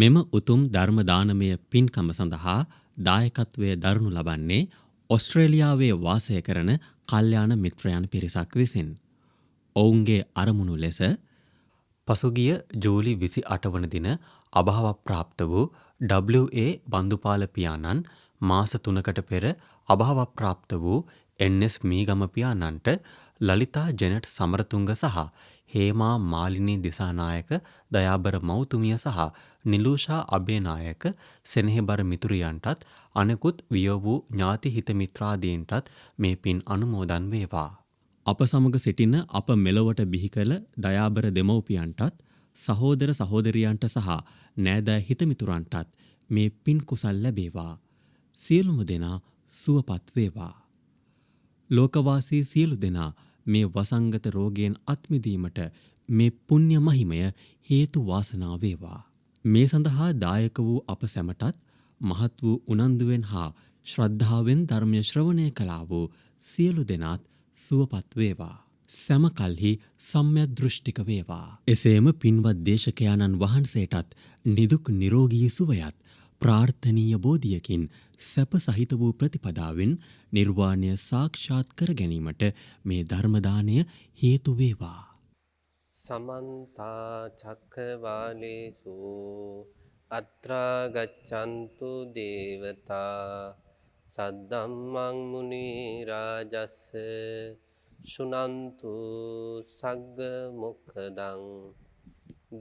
මෙම උතුම් ධර්ම දානමය පින්කම සඳහා දායකත්වය දරනු ලබන්නේ ඔස්ට්‍රේලියාවේ වාසය කරන කල්යාණ මිත්‍රයන් පිරිසක් විසින්. ඔවුන්ගේ අරමුණු ලෙස පසුගිය ජූලි 28 වන දින අභාවප්‍රාප්ත වූ W.A. බන්දුපාල පියාණන් මාස 3කට පෙර අභාවප්‍රාප්ත වූ N.S. මීගම පියාණන්ට ලලිතා ජෙනට් සමරතුංග සහ හේමා මාලිනී දිසානායක දයාබර මෞතුමිය සහ නිලූෂා අබේනායක සෙනෙහබර මිතුරියන්ටත් අනෙකුත් වියෝ වූ ඥාති හිත මිත්‍රාදීන්ටත් මේ පින් අනුමෝදන් වේවා. අප සමග සිටින අප මෙලොවට බිහි කළ දයාබර දෙමව්පියන්ටත් සහෝදර සහෝදරියන්ට සහ නෑදෑ හිතමිතුරන්ටත් මේ පින් කුසල් ලැබේවා. සියලුම දෙනා සුවපත් වේවා. ලෝකවාසී සියලු දෙනා මේ වසංගත රෝගයෙන් අත්මිදීමට මේ පුණ්‍ය මහිමය හේතු වාසනා වේවා. මේ සඳහා දායක වූ අප සැමටත් මහත් වූ උනන්දුවෙන් හා ශ්‍රද්ධාවෙන් ධර්මය ශ්‍රවණය කළා වූ සියලු දෙනාත් සුවපත් වේවා. සෑම කල්හි සම්‍යක් දෘෂ්ටික වේවා. එසේම පින්වත් දේශකයාණන් වහන්සේටත් නිදුක් නිරෝගී සුවයත් ප්‍රාර්ථනීය බෝධියකින් සැප සහිත වූ ප්‍රතිපදාවෙන් නිර්වාණය සාක්ෂාත් කර ගැනීමට මේ ධර්ම දානය හේතු වේවා. සමන්ත චක්කවාලේසු අත්‍රා ගච්ඡන්තු දේවතා සද්දම්මං මුනි රාජස්ස සුනන්තු සග්ග මොක්ඛදං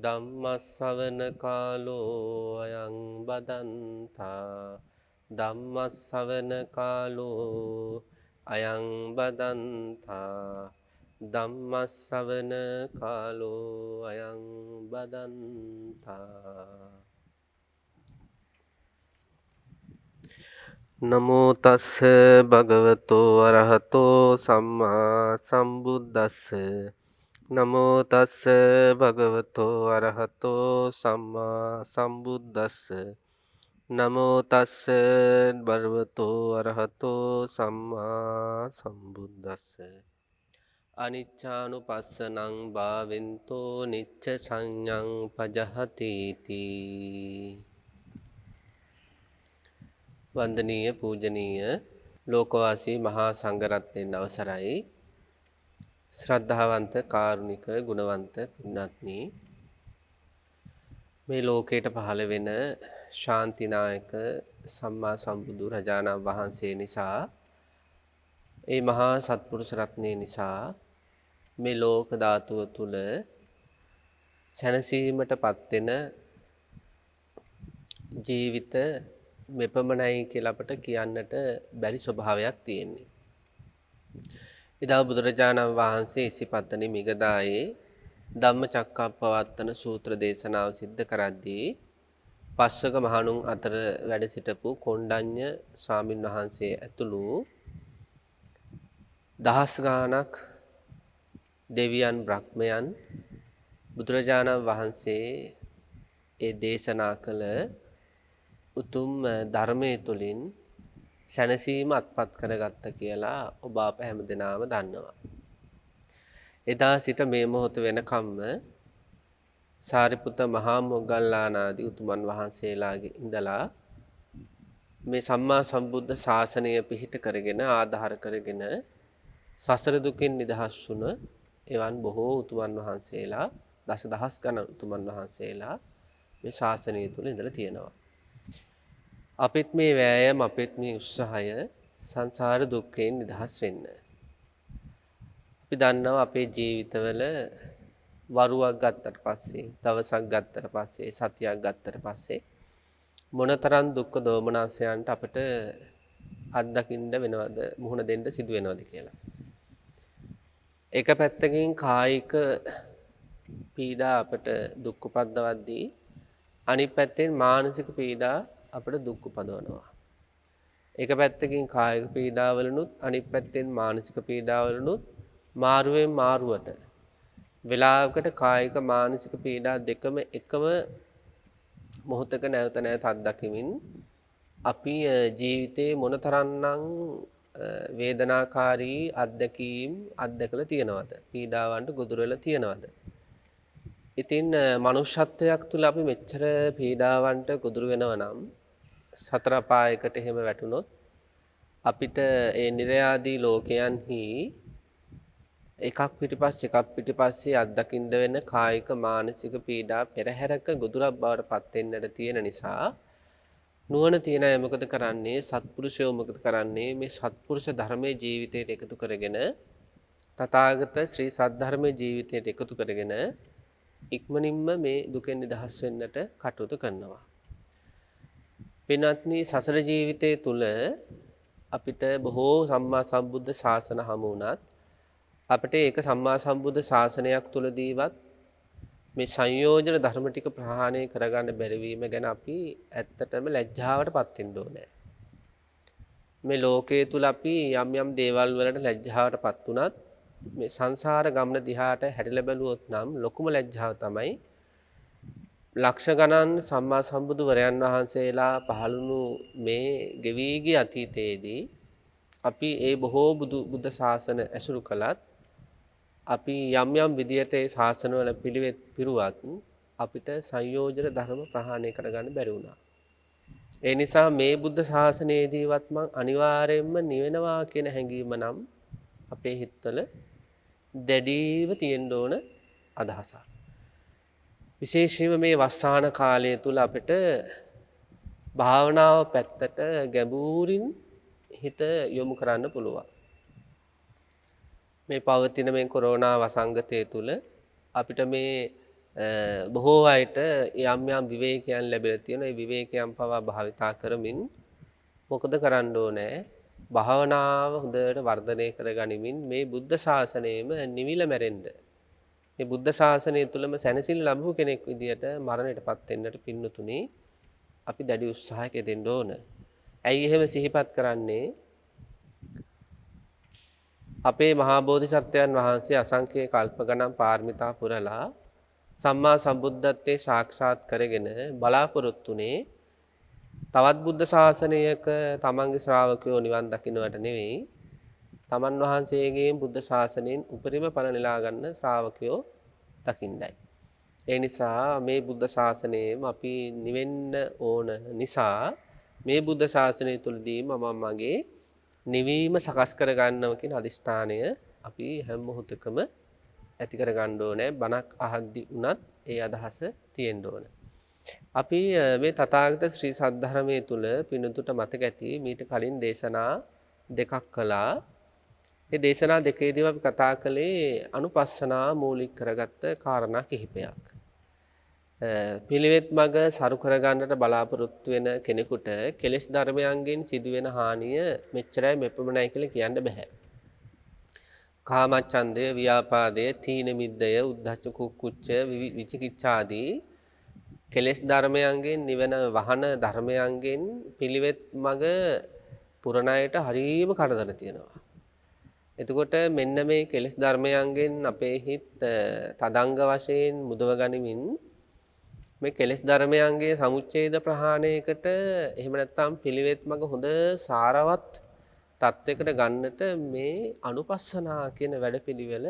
ධම්මස්සවන කාලෝ අයං බදන්තා ධම්මස්සවන කාලෝ අයං බදන්තා ධම්මස්සවන කාලෝ අයං බදන්තා. නමෝ තස්ස භගවතෝ අරහතෝ සම්මා සම්බුද්දස්ස. නමෝ තස්ස භගවතෝ අරහතෝ සම්මා සම්බුද්දස්ස. නමෝ තස්ස භගවතෝ අරහතෝ සම්මා සම්බුද්දස්ස. අනිච්චානුපස්සනං භාවෙන්තෝ නිච්ච සංඥං පජහතීති. වන්දනීය පූජනීය ලෝකවාසී මහා සංඝරත්නයන් අවසරයි. ශ්‍රද්ධාවන්ත කාරුණික ගුණවන්ත පින්වත්නි, මේ ලෝකයට පහළ වෙන ශාන්තිනායක සම්මා සම්බුදු රජාණන් වහන්සේ නිසා, ඒ මහා සත්පුරුෂ රත්නය නිසා මේ ලෝක ධාතුව තුල සැනසීමට පත්වෙන ජීවිත මෙපමණයි කියලා අපට කියන්නට බැරි ස්වභාවයක් තියෙන්නේ. එදා බුදුරජාණන් වහන්සේ 25 වෙනි මිගදායේ ධම්මචක්කප්පවත්තන සූත්‍ර දේශනාව සිද්ධ කරද්දී පස්වක මහණුන් අතර වැඩ සිටපු කොණ්ඩඤ්ඤ ස්වාමින් වහන්සේ ඇතුළු දහස් ගාණක් දෙවියන් බ්‍රහ්මයන් බුදුරජාණන් වහන්සේ ඒ දේශනා කළ උතුම් ධර්මයේ තුලින් සැනසීම අත්පත් කරගත්ත කියලා ඔබ අප හැමදෙනාම දන්නවා. එදා සිට මේ මොහොත වෙනකම්ම සාරිපුත්ත මහා මොග්ගල්ලානාදී උතුමන් වහන්සේලාගේ ඉඳලා මේ සම්මා සම්බුද්ධ ශාසනය පිහිට කරගෙන ආධාර කරගෙන සසර දුකින් නිදහස් වුණ එවන් බොහෝ උතුමන් වහන්සේලා, දසදහස් ගණන් උතුමන් වහන්සේලා මේ ශාසනය තුල ඉඳලා තියෙනවා. අපිත් මේ වෑයම, අපිත් මේ උත්සාහය සංසාර දුක්ඛයෙන් නිදහස් වෙන්න. අපි දන්නවා අපේ ජීවිතවල වරුවක් ගත්තට පස්සේ, දවසක් ගත්තට පස්සේ, සතියක් ගත්තට පස්සේ මොනතරම් දුක්ඛ දෝමනසයන්ට අපිට අත්දකින්න වෙනවද, මුහුණ දෙන්න සිදු වෙනවද කියලා. එක පැත්තකින් කායික පීඩා අපට දුක් උපද්දවද්දී, අනිත් පැත්තෙන් මානසික පීඩා අපට දුක් උපදවනවා. එක පැත්තකින් කායික පීඩාවලුනුත්, අනිත් පැත්තෙන් මානසික පීඩාවලුනුත් මාරුවෙන් මාරුවට වෙලාවකට කායික මානසික පීඩා දෙකම එකම මොහොතක නැවත නැවත අත්දකිමින් අපි ජීවිතේ මොනතරම්නම් වේදනාකාරී අත්දැකීම් අත්දකලා තියෙනවද, පීඩාවන්ට ගොදුරු වෙලා තියෙනවද. ඉතින් මනුෂ්‍යත්වයක් තුළ අපි මෙච්චර පීඩාවන්ට ගොදුරු වෙනවා නම් සතර අපායකට එහෙම වැටුනොත් අපිට ඒ නිර්යාදී ලෝකයන්හි එකක් පිටිපස්සේ අත්දකින්න වෙන කායික මානසික පීඩා පෙරහැරක ගොදුරක් බවට පත් වෙන්නට තියෙන නිසා නුවණ තියෙන අය මොකද කරන්නේ? සත්පුරුෂයෝ මොකද කරන්නේ? මේ සත්පුරුෂ ධර්මයේ ජීවිතයට එකතු කරගෙන තථාගත ශ්‍රී සද්ධර්මයේ ජීවිතයට එකතු කරගෙන ඉක්මනින්ම මේ දුකෙන් නිදහස් වෙන්නට කටයුතු කරනවා. පින්වත්නි, සසර ජීවිතයේ තුල අපිට බොහෝ සම්මා සම්බුද්ධ ශාසන හමු වුණත් අපිට ඒක සම්මා සම්බුද්ධ ශාසනයක් තුලදීවත් මේ සංයෝජන ධර්ම ටික ප්‍රහාණය කරගන්න බැරි වීම ගැන අපි ඇත්තටම ලැජ්ජාවටපත් වෙන්න ඕනේ. මේ ලෝකයේ තුල අපි යම් යම් දේවල් වලට ලැජ්ජාවටපත් වුණත් මේ සංසාර ගමන දිහාට හැරිලා බැලුවොත් නම් ලොකුම ලැජ්ජාව තමයි ලක්ෂ ගණන් සම්මා සම්බුදු වරයන් වහන්සේලා පහළුණු මේ ගෙවි ගිය අතීතයේදී අපි ඒ බොහෝ බුද්ධ ශාසන ඇසුරු කළත් අපි යම් යම් විදියට ඒ ශාසනවල පිළිවෙත් පිරුවත් අපිට සංයෝජන ධර්ම ප්‍රහාණය කරගන්න බැරි වුණා. ඒ නිසා මේ බුද්ධ ශාසනයේදීවත් මම අනිවාර්යයෙන්ම නිවෙනවා කියන හැඟීම නම් අපේ හිතවල දැඩිව තියෙන්න ඕන අදහසක්. විශේෂයෙන්ම මේ වස්සාන කාලය තුල අපිට භාවනාව පැත්තට ගැඹුරින් හිත යොමු කරන්න පුළුවන්. මේ පවතින මේ කොරෝනා වසංගතය තුල අපිට මේ බොහෝ අයට යම් යම් විවේකයන් ලැබිලා තියෙනවා. ඒ විවේකයන් පවා භාවිතා කරමින් මොකද කරන්න ඕනේ? භාවනාව හොඳට වර්ධනය කරගනිමින් මේ බුද්ධ ශාසනයෙම නිවිල මැරෙන්න. මේ බුද්ධ ශාසනය තුලම සැනසෙල්ල ලැබුව කෙනෙක් විදියට මරණයටපත් වෙන්නට පින්නතුනේ අපි දැඩි උත්සාහයක යෙදෙන්න ඕන. ඇයි එහෙම සිහිපත් කරන්නේ? අපේ මහා බෝධිසත්වයන් වහන්සේ අසංඛ්‍ය කල්ප ගණන් පාරමිතා පුරලා සම්මා සම්බුද්ධත්වයේ සාක්ෂාත් කරගෙන බලාපොරොත්තුනේ තවත් බුද්ධ ශාසනයක තමන්ගේ ශ්‍රාවකයෝ නිවන් දකින්නට නෙවෙයි, තමන් වහන්සේගේ බුද්ධ ශාසනයෙන් උපරිම ඵල නෙලා ගන්න ශ්‍රාවකයෝ දකින්නයි. ඒ නිසා මේ බුද්ධ ශාසනයෙම අපි නිවෙන්න ඕන නිසා මේ බුද්ධ ශාසනය තුලදී මම මගේ නිවීම සකස් කර ගන්නවා කියන අදිෂ්ඨානය අපි හැම මොහොතකම ඇති කර ගන්න ඕනේ. බණක් අහද්දි උනත් ඒ අදහස තියෙන්න ඕනේ. අපි මේ තථාගත ශ්‍රී සද්ධර්මයේ තුල පිනුතුට මතක ඇති මීට කලින් දේශනා දෙකක් කළා. මේ දේශනා දෙකේදීම අපි කතා කළේ අනුපස්සනා මූලික කරගත්ත කාරණා කිහිපයක්. පිළිවෙත් මඟ සරු කරගන්නට බලාපොරොත්තු වෙන කෙනෙකුට කෙලෙස් ධර්මයන්ගෙන් සිදුවෙන හානිය මෙච්චරයි මෙපමණයි කියලා කියන්න බෑ. කාමච්ඡන්දය, ව්‍යාපාදය, තීන මිද්දය, උද්ධච්ච කුක්කුච්ච, විචිකිච්ඡාදී කෙලෙස් ධර්මයන්ගෙන් නිවන වහන ධර්මයන්ගෙන් පිළිවෙත් මඟ පුරණයට හරීම කරදර තියෙනවා. එතකොට මෙන්න මේ කෙලෙස් ධර්මයන්ගෙන් අපේ හිත තදංග වශයෙන් මුදව ගනිමින් මේ කෙලෙස් ධර්මයන්ගේ සමුච්ඡේද ප්‍රහාණයකට එහෙම නැත්නම් පිළිවෙත් මඟ හොඳ සාරවත් තත්යකට ගන්නට මේ අනුපස්සනා කියන වැඩපිළිවෙල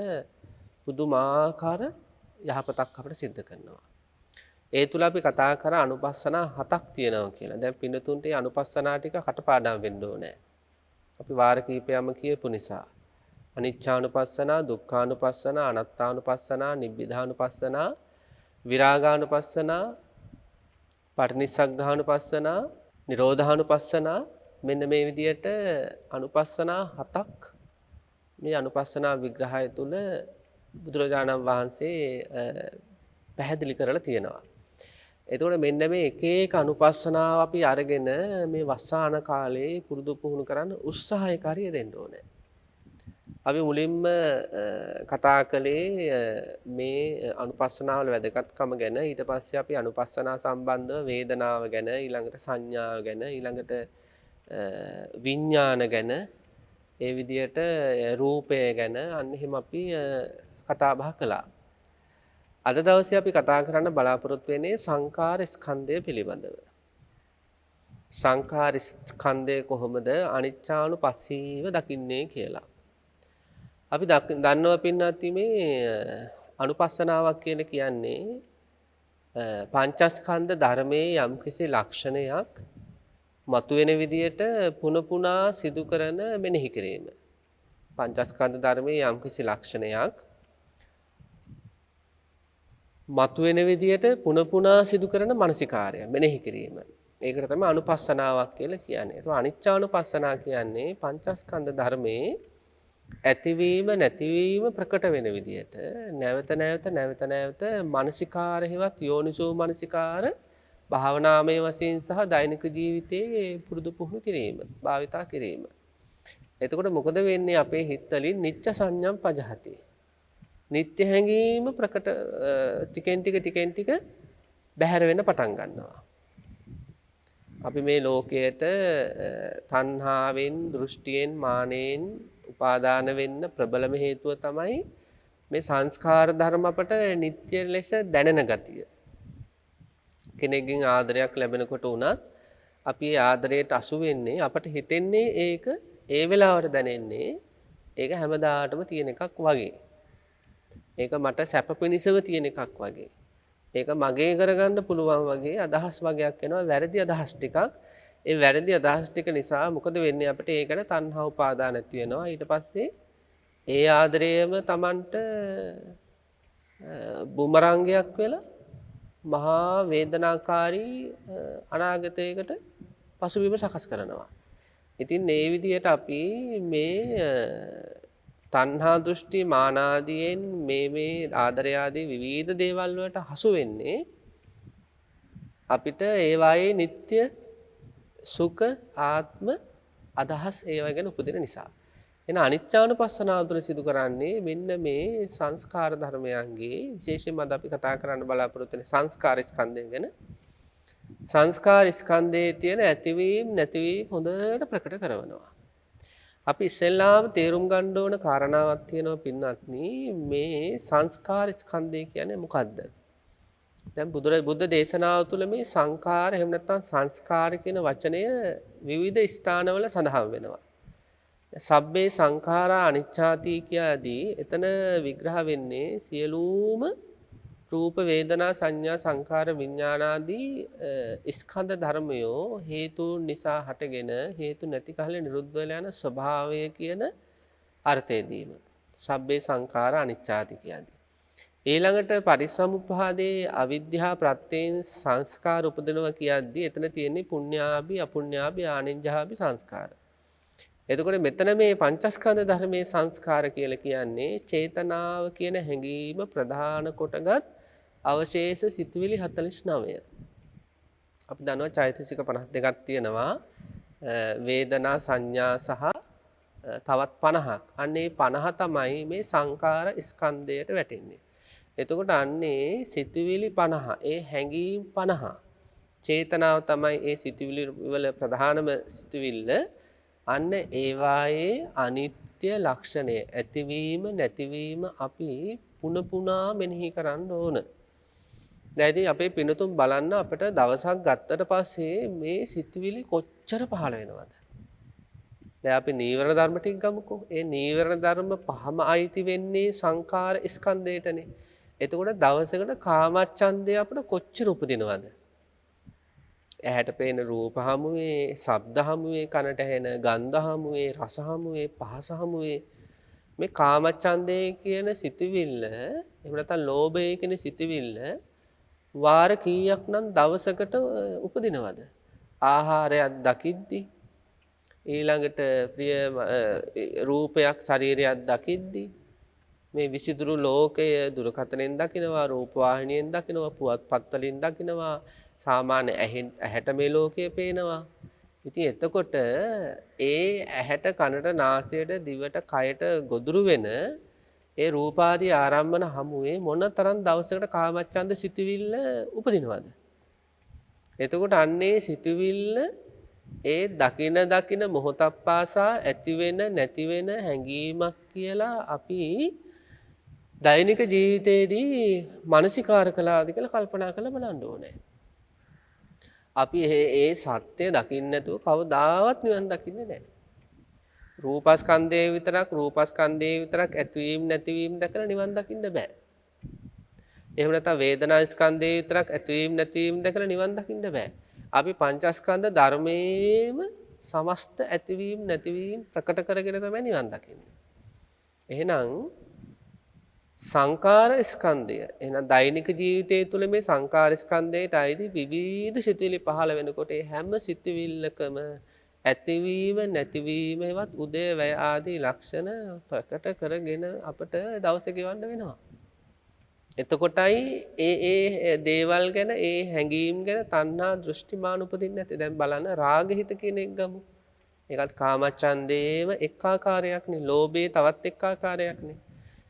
පුදුමාකාර යහපතක් අපිට සිද්ධ කරනවා. ඒ තුල අපි කතා කර අනුපස්සනා 7ක් තියෙනවා කියලා. දැන් පින්නතුන්ට මේ අනුපස්සනා ටික කටපාඩම් වෙන්න ඕනේ. අපි වාර කීපයක්ම කියපු නිසා. අනිච්චානුපස්සනා, දුක්ඛානුපස්සනා, අනාත්තානුපස්සනා, නිබ්බිදානුපස්සනා, විරාගානුපස්සනා, පටිනිස්සග්ගානුපස්සනා, නිරෝධානුපස්සනා, මෙන්න මේ විදියට අනුපස්සනා 7ක් මේ අනුපස්සනා විග්‍රහය තුල බුදුරජාණන් වහන්සේ පැහැදිලි කරලා තියෙනවා. එතකොට මෙන්න මේ එක එක අනුපස්සනාව අපි අරගෙන මේ වස්සාන කාලේ පුරුදු පුහුණු කරන්න උත්සාහයකාරිය දෙන්න ඕනේ. අපි මුලින්ම කතා කළේ මේ අනුපස්සනාවල වැදගත්කම ගැන. ඊට පස්සේ අපි අනුපස්සනා සම්බන්ධව වේදනාව ගැන, ඊළඟට සංඥාව ගැන, ඊළඟට විඥාන ගැන, ඒ විදිහට රූපය ගැන අන්න එහෙම අපි කතා බහ කළා. අද දවසේ අපි කතා කරන්න බලාපොරොත්තු වෙන්නේ සංඛාර ස්කන්ධය පිළිබඳව. සංඛාර ස්කන්ධය කොහොමද අනිච්චානුපස්සීව දකින්නේ කියලා. අපි දන්නවා පින්නත් මේ අනුපස්සනාවක් කියලා කියන්නේ පංචස්කන්ධ ධර්මයේ යම්කිසි ලක්ෂණයක් මතුවෙන විදියට පුන පුනා සිදු කරන මෙනෙහි කිරීම. පංචස්කන්ධ ධර්මයේ යම්කිසි ලක්ෂණයක් මතුවෙන විදියට පුන පුනා සිදු කරන මානසිකාර්ය මෙනෙහි කිරීම. ඒකට තමයි අනුපස්සනාවක් කියලා කියන්නේ. ඒක අනිච්චානුපස්සනා කියන්නේ පංචස්කන්ධ ධර්මයේ ඇතිවීම නැතිවීම ප්‍රකට වෙන විදියට නැවත මානසිකාර හේවත් යෝනිසෝ මානසිකාර භාවනාමය වශයෙන් සහ දෛනික ජීවිතයේ පුරුදු පුහුණු කිරීම භාවිතා කිරීම. එතකොට මොකද වෙන්නේ අපේ හිත වලින් නිච්ච සංඥම් පජහති. නිත්‍ය හැඟීම ප්‍රකට ටිකෙන් ටික බැහැර වෙන්න පටන් ගන්නවා. අපි මේ ලෝකයට තණ්හාවෙන්, දෘෂ්ටියෙන්, මානෙන් උපාදාන වෙන්න ප්‍රබලම හේතුව තමයි මේ සංස්කාර ධර්ම අපට නිත්‍ය ලෙස දැනෙන ගතිය. කෙනෙක්ගෙන් ආදරයක් ලැබෙනකොට උනත් අපි ආදරයට අසු වෙන්නේ අපට හිතෙන්නේ ඒක ඒ වෙලාවට දැනෙන්නේ ඒක හැමදාටම තියෙන එකක් වගේ. ඒක මට සැප පිණිසව තියෙන එකක් වගේ. ඒක මගේ කරගන්න පුළුවන් වගේ අදහස් වගේක් එනවා වැරදි අදහස් ටිකක්. ඒ වැරදි අදහස් ටික නිසා මොකද වෙන්නේ අපිට ඒකට තණ්හා උපාදාන නැති වෙනවා. ඊට පස්සේ ඒ ආදරයම Tamanට බුමරංගයක් වෙලා මහා වේදනාකාරී අනාගතයකට පසුබිම සකස් කරනවා. ඉතින් මේ විදිහට අපි මේ තණ්හා දෘෂ්ටි මානාදීන් මේ ආදරය ආදී විවිධ දේවල් වලට හසු වෙන්නේ අපිට ඒවායේ නিত্য සුඛ ආත්ම අදහස් ඒවා ගැන උපදින නිසා. එන අනිච්චානුපස්සනාව තුළ සිදු කරන්නේ මෙන්න මේ සංස්කාර ධර්මයන්ගේ විශේෂයෙන්ම අද අපි කතා කරන්න බලාපොරොත්තු වෙන සංස්කාර ස්කන්ධය ගැන. සංස්කාර ස්කන්ධයේ තියෙන ඇතිවීම නැතිවීම හොඳට ප්‍රකට කරනවා. අපි ඉස්සෙල්ලාම තේරුම් ගන්න ඕන කාරණාවක් තියෙනවා පින්වත්නි මේ සංස්කාර ස්කන්ධය කියන්නේ මොකද්ද? දැන් බුද්ධ දේශනාව තුළ මේ සංඛාර එහෙම නැත්නම් සංස්කාර කියන වචනය විවිධ ස්ථානවල සඳහන් වෙනවා. සබ්බේ සංඛාරා අනිච්ඡාති කියලාදී එතන විග්‍රහ වෙන්නේ සියලුම රූප වේදනා සංඥා සංඛාර විඥානාදී ස්කන්ධ ධර්මයෝ හේතු නිසා හටගෙන හේතු නැති කලේ නිරුද්ධ වෙලා යන ස්වභාවය කියන අර්ථයදීම සබ්බේ සංඛාරා අනිච්ඡාති කියලාදී ඊළඟට පරිසමුප්පාදේ අවිද්‍යා ප්‍රත්‍යයෙන් සංස්කාර උපදිනවා කියද්දී එතන තියෙන්නේ පුඤ්ඤාභි අපුඤ්ඤාභි ආනෙන්ජාභි සංස්කාර. එතකොට මෙතන මේ පංචස්කන්ධ ධර්මයේ සංස්කාර කියලා කියන්නේ චේතනාව කියන හැඟීම ප්‍රධාන කොටගත් අවශේෂ සිතුවිලි 49. අපි දන්නවා චෛතසික 52ක් තියෙනවා වේදනා සංඥා සහ තවත් 50ක්. අන්නේ 50 තමයි මේ සංකාර ස්කන්ධයට වැටෙන්නේ. එතකොට අන්නේ සිතුවිලි 50 ඒ හැඟීම් 50 චේතනාව තමයි ඒ සිතුවිලි වල ප්‍රධානම සිතුවිල්ල. අන්න ඒවායේ අනිත්‍ය ලක්ෂණය ඇතිවීම නැතිවීම අපි පුන පුනා මෙනෙහි කරන්න ඕන. දැන් ඉතින් අපේ පිනතුන් බලන්න අපිට දවසක් ගත්තට පස්සේ මේ සිතුවිලි කොච්චර පහළ වෙනවද? දැන් අපි නීවරණ ධර්ම ටික ගමුකෝ. ඒ නීවරණ ධර්ම පහම අයිති වෙන්නේ සංකාර ස්කන්ධයටනේ. එතකොට දවසකට කාමච්ඡන්දය අපිට කොච්චර උපදිනවද? ඇහැට පේන රූප හමුවේ, ශබ්ද හමුවේ, කනට ඇහෙන ගන්ධ හමුවේ, රස හමුවේ, පහස හමුවේ මේ කාමච්ඡන්දේ කියන සිතුවිල්ල එහෙම නැත්නම් ලෝභය කියන සිතුවිල්ල වාර කීයක් නම් දවසකට උපදිනවද? ආහාරයක් දකිද්දි ඊළඟට ප්‍රිය රූපයක් ශරීරයක් දකිද්දි මේ විසිතුරු ලෝකය දුරකථනයෙන් දකිනවා, රූප වාහිනියෙන් දකිනවා, පුවත්පත් වලින් දකිනවා, සාමාන්‍ය ඇහැට මේ ලෝකය පේනවා. ඉතින් එතකොට ඒ ඇහැට කනට නාසයට දිවට කයට ගොදුරු වෙන ඒ රූපාදී ආරම්භන හමුවේ මොනතරම් දවසකට කාමච්ඡන්ද සිතුවිල්ල උපදිනවද? එතකොට අන්නේ සිතුවිල්ල ඒ දකින මොහොතක් පාසා ඇති වෙන නැති වෙන හැඟීමක් කියලා අපි දෛනික ජීවිතයේදී මානසිකාර කළාද කියලා කල්පනා කරලා බලන්න ඕනේ. අපි ඒ සත්‍ය දකින්න නැතුව කවදාවත් නිවන් දකින්නේ නැහැ. රූපස්කන්ධයේ විතරක් ඇතිවීම නැතිවීම දැකලා නිවන් දකින්න බෑ. එහෙම නැත්නම් වේදනා ස්කන්ධේ විතරක් ඇතිවීම නැතිවීම දැකලා නිවන් දකින්න බෑ. අපි පංචස්කන්ධ ධර්මයේම සමස්ත ඇතිවීම නැතිවීම ප්‍රකට කරගෙන තමයි නිවන් දකින්නේ. එහෙනම් සංකාර ස්කන්ධය එහෙනම් දෛනික ජීවිතය තුළ මේ සංකාර ස්කන්ධයට අයිති විවිධ සිතුවිලි පහළ වෙනකොට ඒ හැම සිතුවිල්ලකම ඇතිවීම නැතිවීමවත් උදේ වැය ආදී ලක්ෂණ ප්‍රකට කරගෙන අපට දවස ගෙවන්න වෙනවා. එතකොටයි ඒ දේවල් ගැන ඒ හැඟීම් ගැන තණ්හා දෘෂ්ටිමාන උපදින්නේ නැති. දැන් බලන්න රාගහිත කියන එක ගමු. ඒකත් කාමච්ඡන්දේම එක් ආකාරයක් නේ. ලෝභයේ තවත් එක් ආකාරයක් නේ.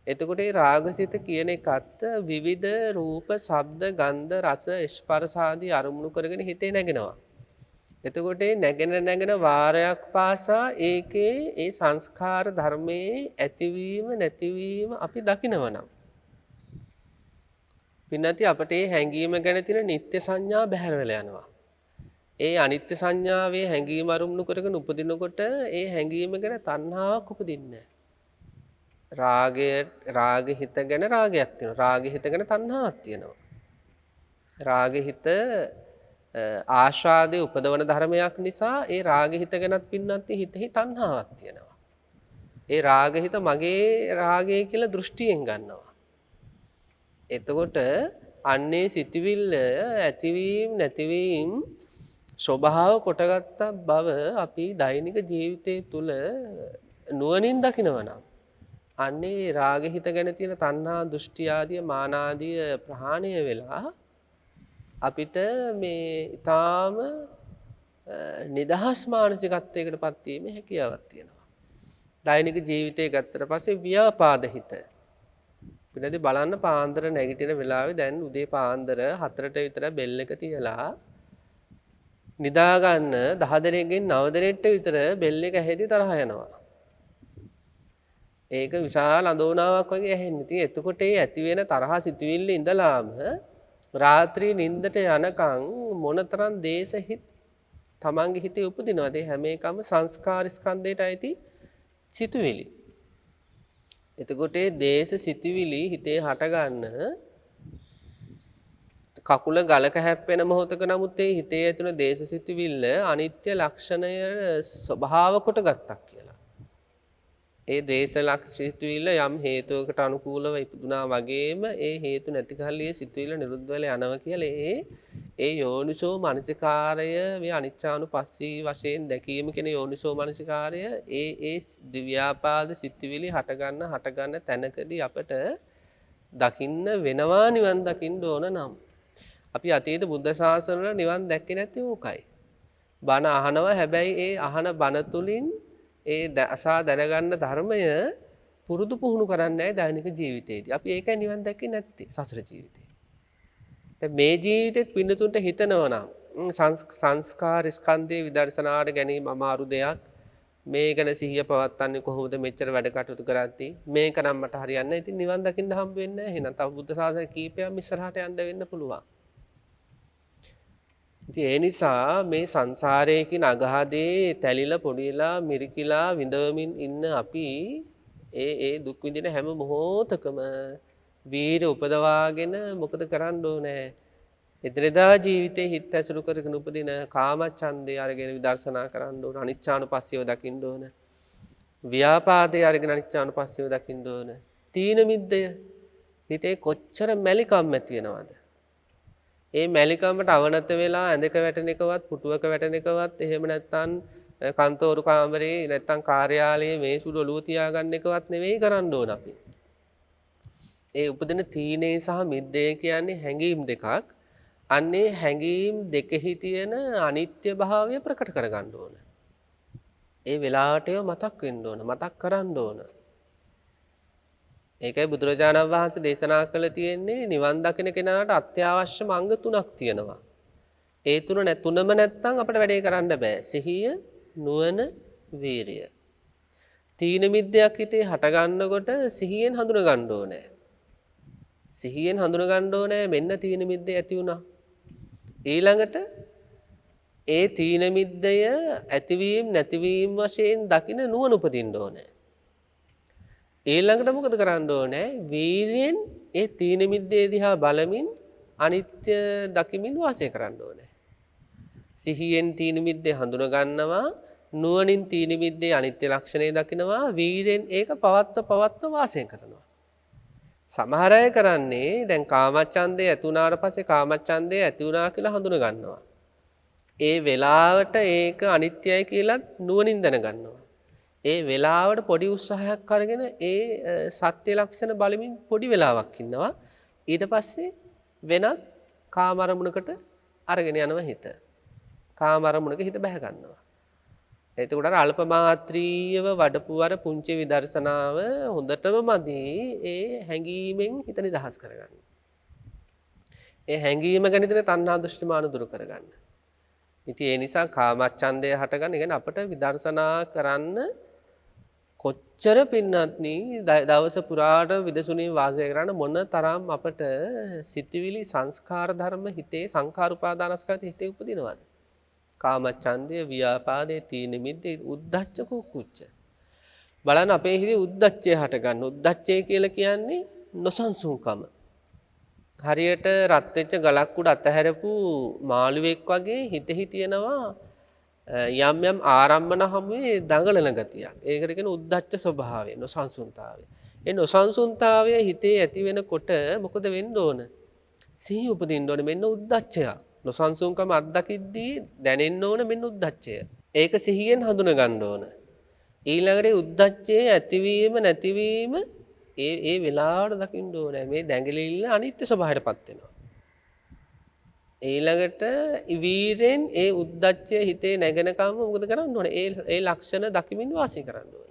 එතකොට මේ රාගසිත කියන එකත් විවිධ රූප, ශබ්ද, ගන්ධ, රස, ස්පර්ශ ආදී අරමුණු කරගෙන හිතේ නැගෙනවා. එතකොට නැගෙන වාරයක් පාසා ඒකේ ඒ සංස්කාර ධර්මයේ ඇතිවීම නැතිවීම අපි දකිනවනම් පින්නති අපට ඒ හැඟීම ගැන තියෙන නිත්‍ය සංඥා බැහැර වෙලා යනවා. ඒ අනිත්‍ය සංඥාවේ හැඟීම අරමුණු කරගෙන උපදිනකොට ඒ හැඟීම ගැන තණ්හාවක් උපදින්නේ නැහැ. රාග හිත ගැන රාගයක් තියෙනවා. රාග හිත ගැන තණ්හාවක් තියෙනවා. රාග හිත ආශාදේ උපදවන ධර්මයක් නිසා ඒ රාග හිත ගැනත් පින්නත් හිතෙහි තණ්හාවක් තියෙනවා. ඒ රාග හිත මගේ රාගය කියලා දෘෂ්ටියෙන් ගන්නවා. එතකොට අන්නේ සිතවිල්ල ඇතිවීම නැතිවීම ස්වභාව කොටගත්ත බව අපි දෛනික ජීවිතයේ තුල නුවණින් දකිනවනම් අන්නේ රාග හිත ගැන තියෙන තණ්හා දෘෂ්ටි ආදී මාන ආදී ප්‍රහාණය වෙලා අපිට මේ ඊටාම නිදහස් මානසිකත්වයකටපත් වීමේ හැකියාවක් තියෙනවා. දෛනික ජීවිතය ගත්තට පස්සේ ව්‍යාපාද හිත පිනදී බලන්න පාන්දර නැගිටින වෙලාවේ දැන් උදේ පාන්දර 4ට විතර බෙල් එක තියලා නිදා ගන්න 10 දෙනෙක්ගෙන් 9 දෙනෙක්ට විතර බෙල් එක ඇහෙද්දි තරහ යනවා. ඒක විශාල අඳෝනාවක් වගේ ඇහෙන්නේ. ඉතින් එතකොට ඒ ඇති වෙන තරහ සිතුවිල්ල ඉඳලාම රාත්‍රී නිින්දට යනකම් මොනතරම් දේශහිත තමන්ගේ හිතේ උපදිනවද? හැම එකම සංස්කාර ස්කන්ධයට අයිති සිතුවිලි. එතකොට ඒ දේශ සිතුවිලි හිතේ හටගන්න කකුල ගලක හැප්පෙන මොහොතක නමුත් ඒ හිතේ ඇතුළේ දේශ සිතුවිල්ල අනිත්‍ය ලක්ෂණය ස්වභාව කොට ගත්තා කියලා. ඒ දේශ සිතුවිල්ල යම් හේතුවකට අනුකූලව ඉපදුනා වගේම ඒ හේතු නැති කල්ලියේ සිතුවිල්ල නිරුද්ධ වෙලා යනවා කියලා ඒ යෝනිසෝ මනසිකාරය මේ අනිච්චානුපස්සී වශයෙන් දැකීම කියන යෝනිසෝ මනසිකාරය ඒ දිව්‍යාපාද සිතුවිලි හටගන්න තැනකදී අපට දකින්න වෙනවා නිවන් දකින්න ඕන නම් අපි අතීත බුද්ධ ශාසන වල නිවන් දැක්කේ නැති ඕකයි. බණ අහනවා හැබැයි ඒ අහන බණ තුලින් ඒ අසා දැනගන්න ධර්මය පුරුදු පුහුණු කරන්නේ නැහැ දෛනික ජීවිතේදී. අපි ඒකයි නිවන් දැක්කේ නැත්තේ සසර ජීවිතේ. දැන් මේ ජීවිතෙත් පින්නතුන්ට හිතනවා නම් සංස්කාර ස්කන්ධේ විදර්ශනාට ගැනීම අමාරු දෙයක්. මේ ගැන සිහිය පවත්න්නේ කොහොමද මෙච්චර වැඩ කටයුතු කරද්දී මේක නම් මට හරියන්නේ නැහැ. ඉතින් නිවන් දකින්න හම්බ වෙන්නේ නැහැ. එහෙනම් තව බුද්ධ ශාසන කීපයක් ඉස්සරහට යන්න වෙන්න පුළුවන්. ඉතින් ඒ නිසා මේ සංසාරයේ අගහදේ තැලිලා පොඩිලා මිරිකිලා විඳවමින් ඉන්න අපි ඒ දුක් විඳින හැම මොහොතකම වීර උපදවාගෙන මොකද කරන්න ඕනේ? එදිනෙදා ජීවිතේ හිත ඇසුරු කරගෙන උපදින කාමච්ඡන්දේ අරගෙන විදර්ශනා කරන්න ඕන. අනිච්චානුපස්සීව දකින්න ඕන. ව්‍යාපාදේ අරගෙන අනිච්චානුපස්සීව දකින්න ඕන. තීන මිද්දය හිතේ කොච්චර මැලිකම් ඇති වෙනවද? ඒ මැලිකමට අවනත වෙලා ඇඳක වැටෙන එකවත් පුටුවක වැටෙන එකවත් එහෙම නැත්නම් කන්තෝරු කාමරේ නැත්නම් කාර්යාලයේ මේසුල ඔලුව තියාගන්න එකවත් නෙවෙයි කරන්න ඕන අපි. ඒ උපදින තීනේ සහ මිද්දේ කියන්නේ හැඟීම් දෙකක්. අන්නේ හැඟීම් දෙකෙහි තියෙන අනිත්‍ය භාවය ප්‍රකට කරගන්න ඕන. ඒ වෙලාවට ඒව මතක් වෙන්න ඕන, මතක් කරන්න ඕන. ඒකයි බුදුරජාණන් වහන්සේ දේශනා කළ තියෙන්නේ නිවන් දකින කෙනාට අත්‍යවශ්‍යම අංග 3ක් තියෙනවා. ඒ තුනම නැත්නම් අපිට වැඩේ කරන්න බෑ. සිහිය, නුවණ, වීරිය. තීන මිද්දයක් හිතේ හට ගන්නකොට සිහියෙන් හඳුන ගන්න ඕනේ. සිහියෙන් හඳුන ගන්න ඕනේ මෙන්න තීන මිද්දේ ඇති වුණා. ඊළඟට ඒ තීන මිද්දය ඇතිවීම නැතිවීම වශයෙන් දකින නුවණ උපදින්න ඕනේ. ඊළඟට මොකද කරන්න ඕනේ? වීරියෙන් ඒ තීන මිද්දේ දිහා බලමින් අනිත්‍ය දකිමින් වාසය කරන්න ඕනේ. සිහියෙන් තීන මිද්දේ හඳුන ගන්නවා, නුවණින් තීන මිද්දේ අනිත්‍ය ලක්ෂණය දකිනවා, වීරියෙන් ඒක පවත්ව වාසය කරනවා. සමහර අය කරන්නේ දැන් කාමච්ඡන්දේ ඇති වුණාට පස්සේ කාමච්ඡන්දේ ඇති වුණා කියලා හඳුන ගන්නවා. ඒ වෙලාවට ඒක අනිත්‍යයි කියලා නුවණින් දැනගන්නවා. ඒ වෙලාවට පොඩි උත්සාහයක් අරගෙන ඒ සත්‍ය ලක්ෂණ බලමින් පොඩි වෙලාවක් ඉන්නවා. ඊට පස්සේ වෙනත් කාම අරමුණකට අරගෙන යනවා හිත. කාම අරමුණක හිත බැහැ ගන්නවා. එතකොට අර අල්ප මාත්‍රීයව වඩපු අර පුංචි විදර්ශනාව හොඳටම මදි ඒ හැඟීමෙන් හිත නිදහස් කරගන්න. ඒ හැඟීම ගැන ඉතින් තණ්හා දෘෂ්ටිමාන දුරු කරගන්න. ඉතින් ඒ නිසා කාමච්ඡන්දය හටගන්න. ඒ කියන්නේ අපිට විදර්ශනා කරන්න කොච්චර පින්නත්නි දවස පුරාට විදසුණින් වාසය කරන මොන තරම් අපට සිතවිලි සංස්කාර ධර්ම හිතේ සංඛාර උපාදානස්කන්ධ හිතේ උපදිනවද? කාමච්ඡන්දය, ව්‍යාපාදේ, තීන මිද්දේ, උද්ධච්ච කුක්කුච්ච. බලන්න අපේ හිතේ උද්ධච්චය හටගන්න. උද්ධච්චය කියලා කියන්නේ නොසන්සුන්කම. හරියට රත් වෙච්ච ගලක් උඩ අතහැරපු මාළුවෙක් වගේ හිතෙහි තියෙනවා යම් යම් ආරම්මන හැමුවේ දඟලන ගතියක්. ඒකට කියන උද්ධච්ච ස්වභාවය, නොසන්සුන්තාවය. ඒ නොසන්සුන්තාවය හිතේ ඇති වෙනකොට මොකද වෙන්න ඕන? සිහිය උපදින්න ඕන. මෙන්න උද්ධච්චය. නොසන්සුන්කම අත්දකිද්දී දැනෙන්න ඕන මෙන්න උද්ධච්චය. ඒක සිහියෙන් හඳුන ගන්න ඕන. ඊළඟට උද්ධච්චයේ ඇතිවීම නැතිවීම ඒ වෙලාවට දකින්න ඕනේ. මේ දැඟලිල්ල අනිත්‍ය ස්වභාවයටපත් වෙනවා. ඊළඟට වීරෙන් ඒ උද්දච්චය හිතේ නැගෙනකම මොකද කරන්න ඕනේ? ඒ ලක්ෂණ දකිමින් වාසය කරන්න ඕනේ.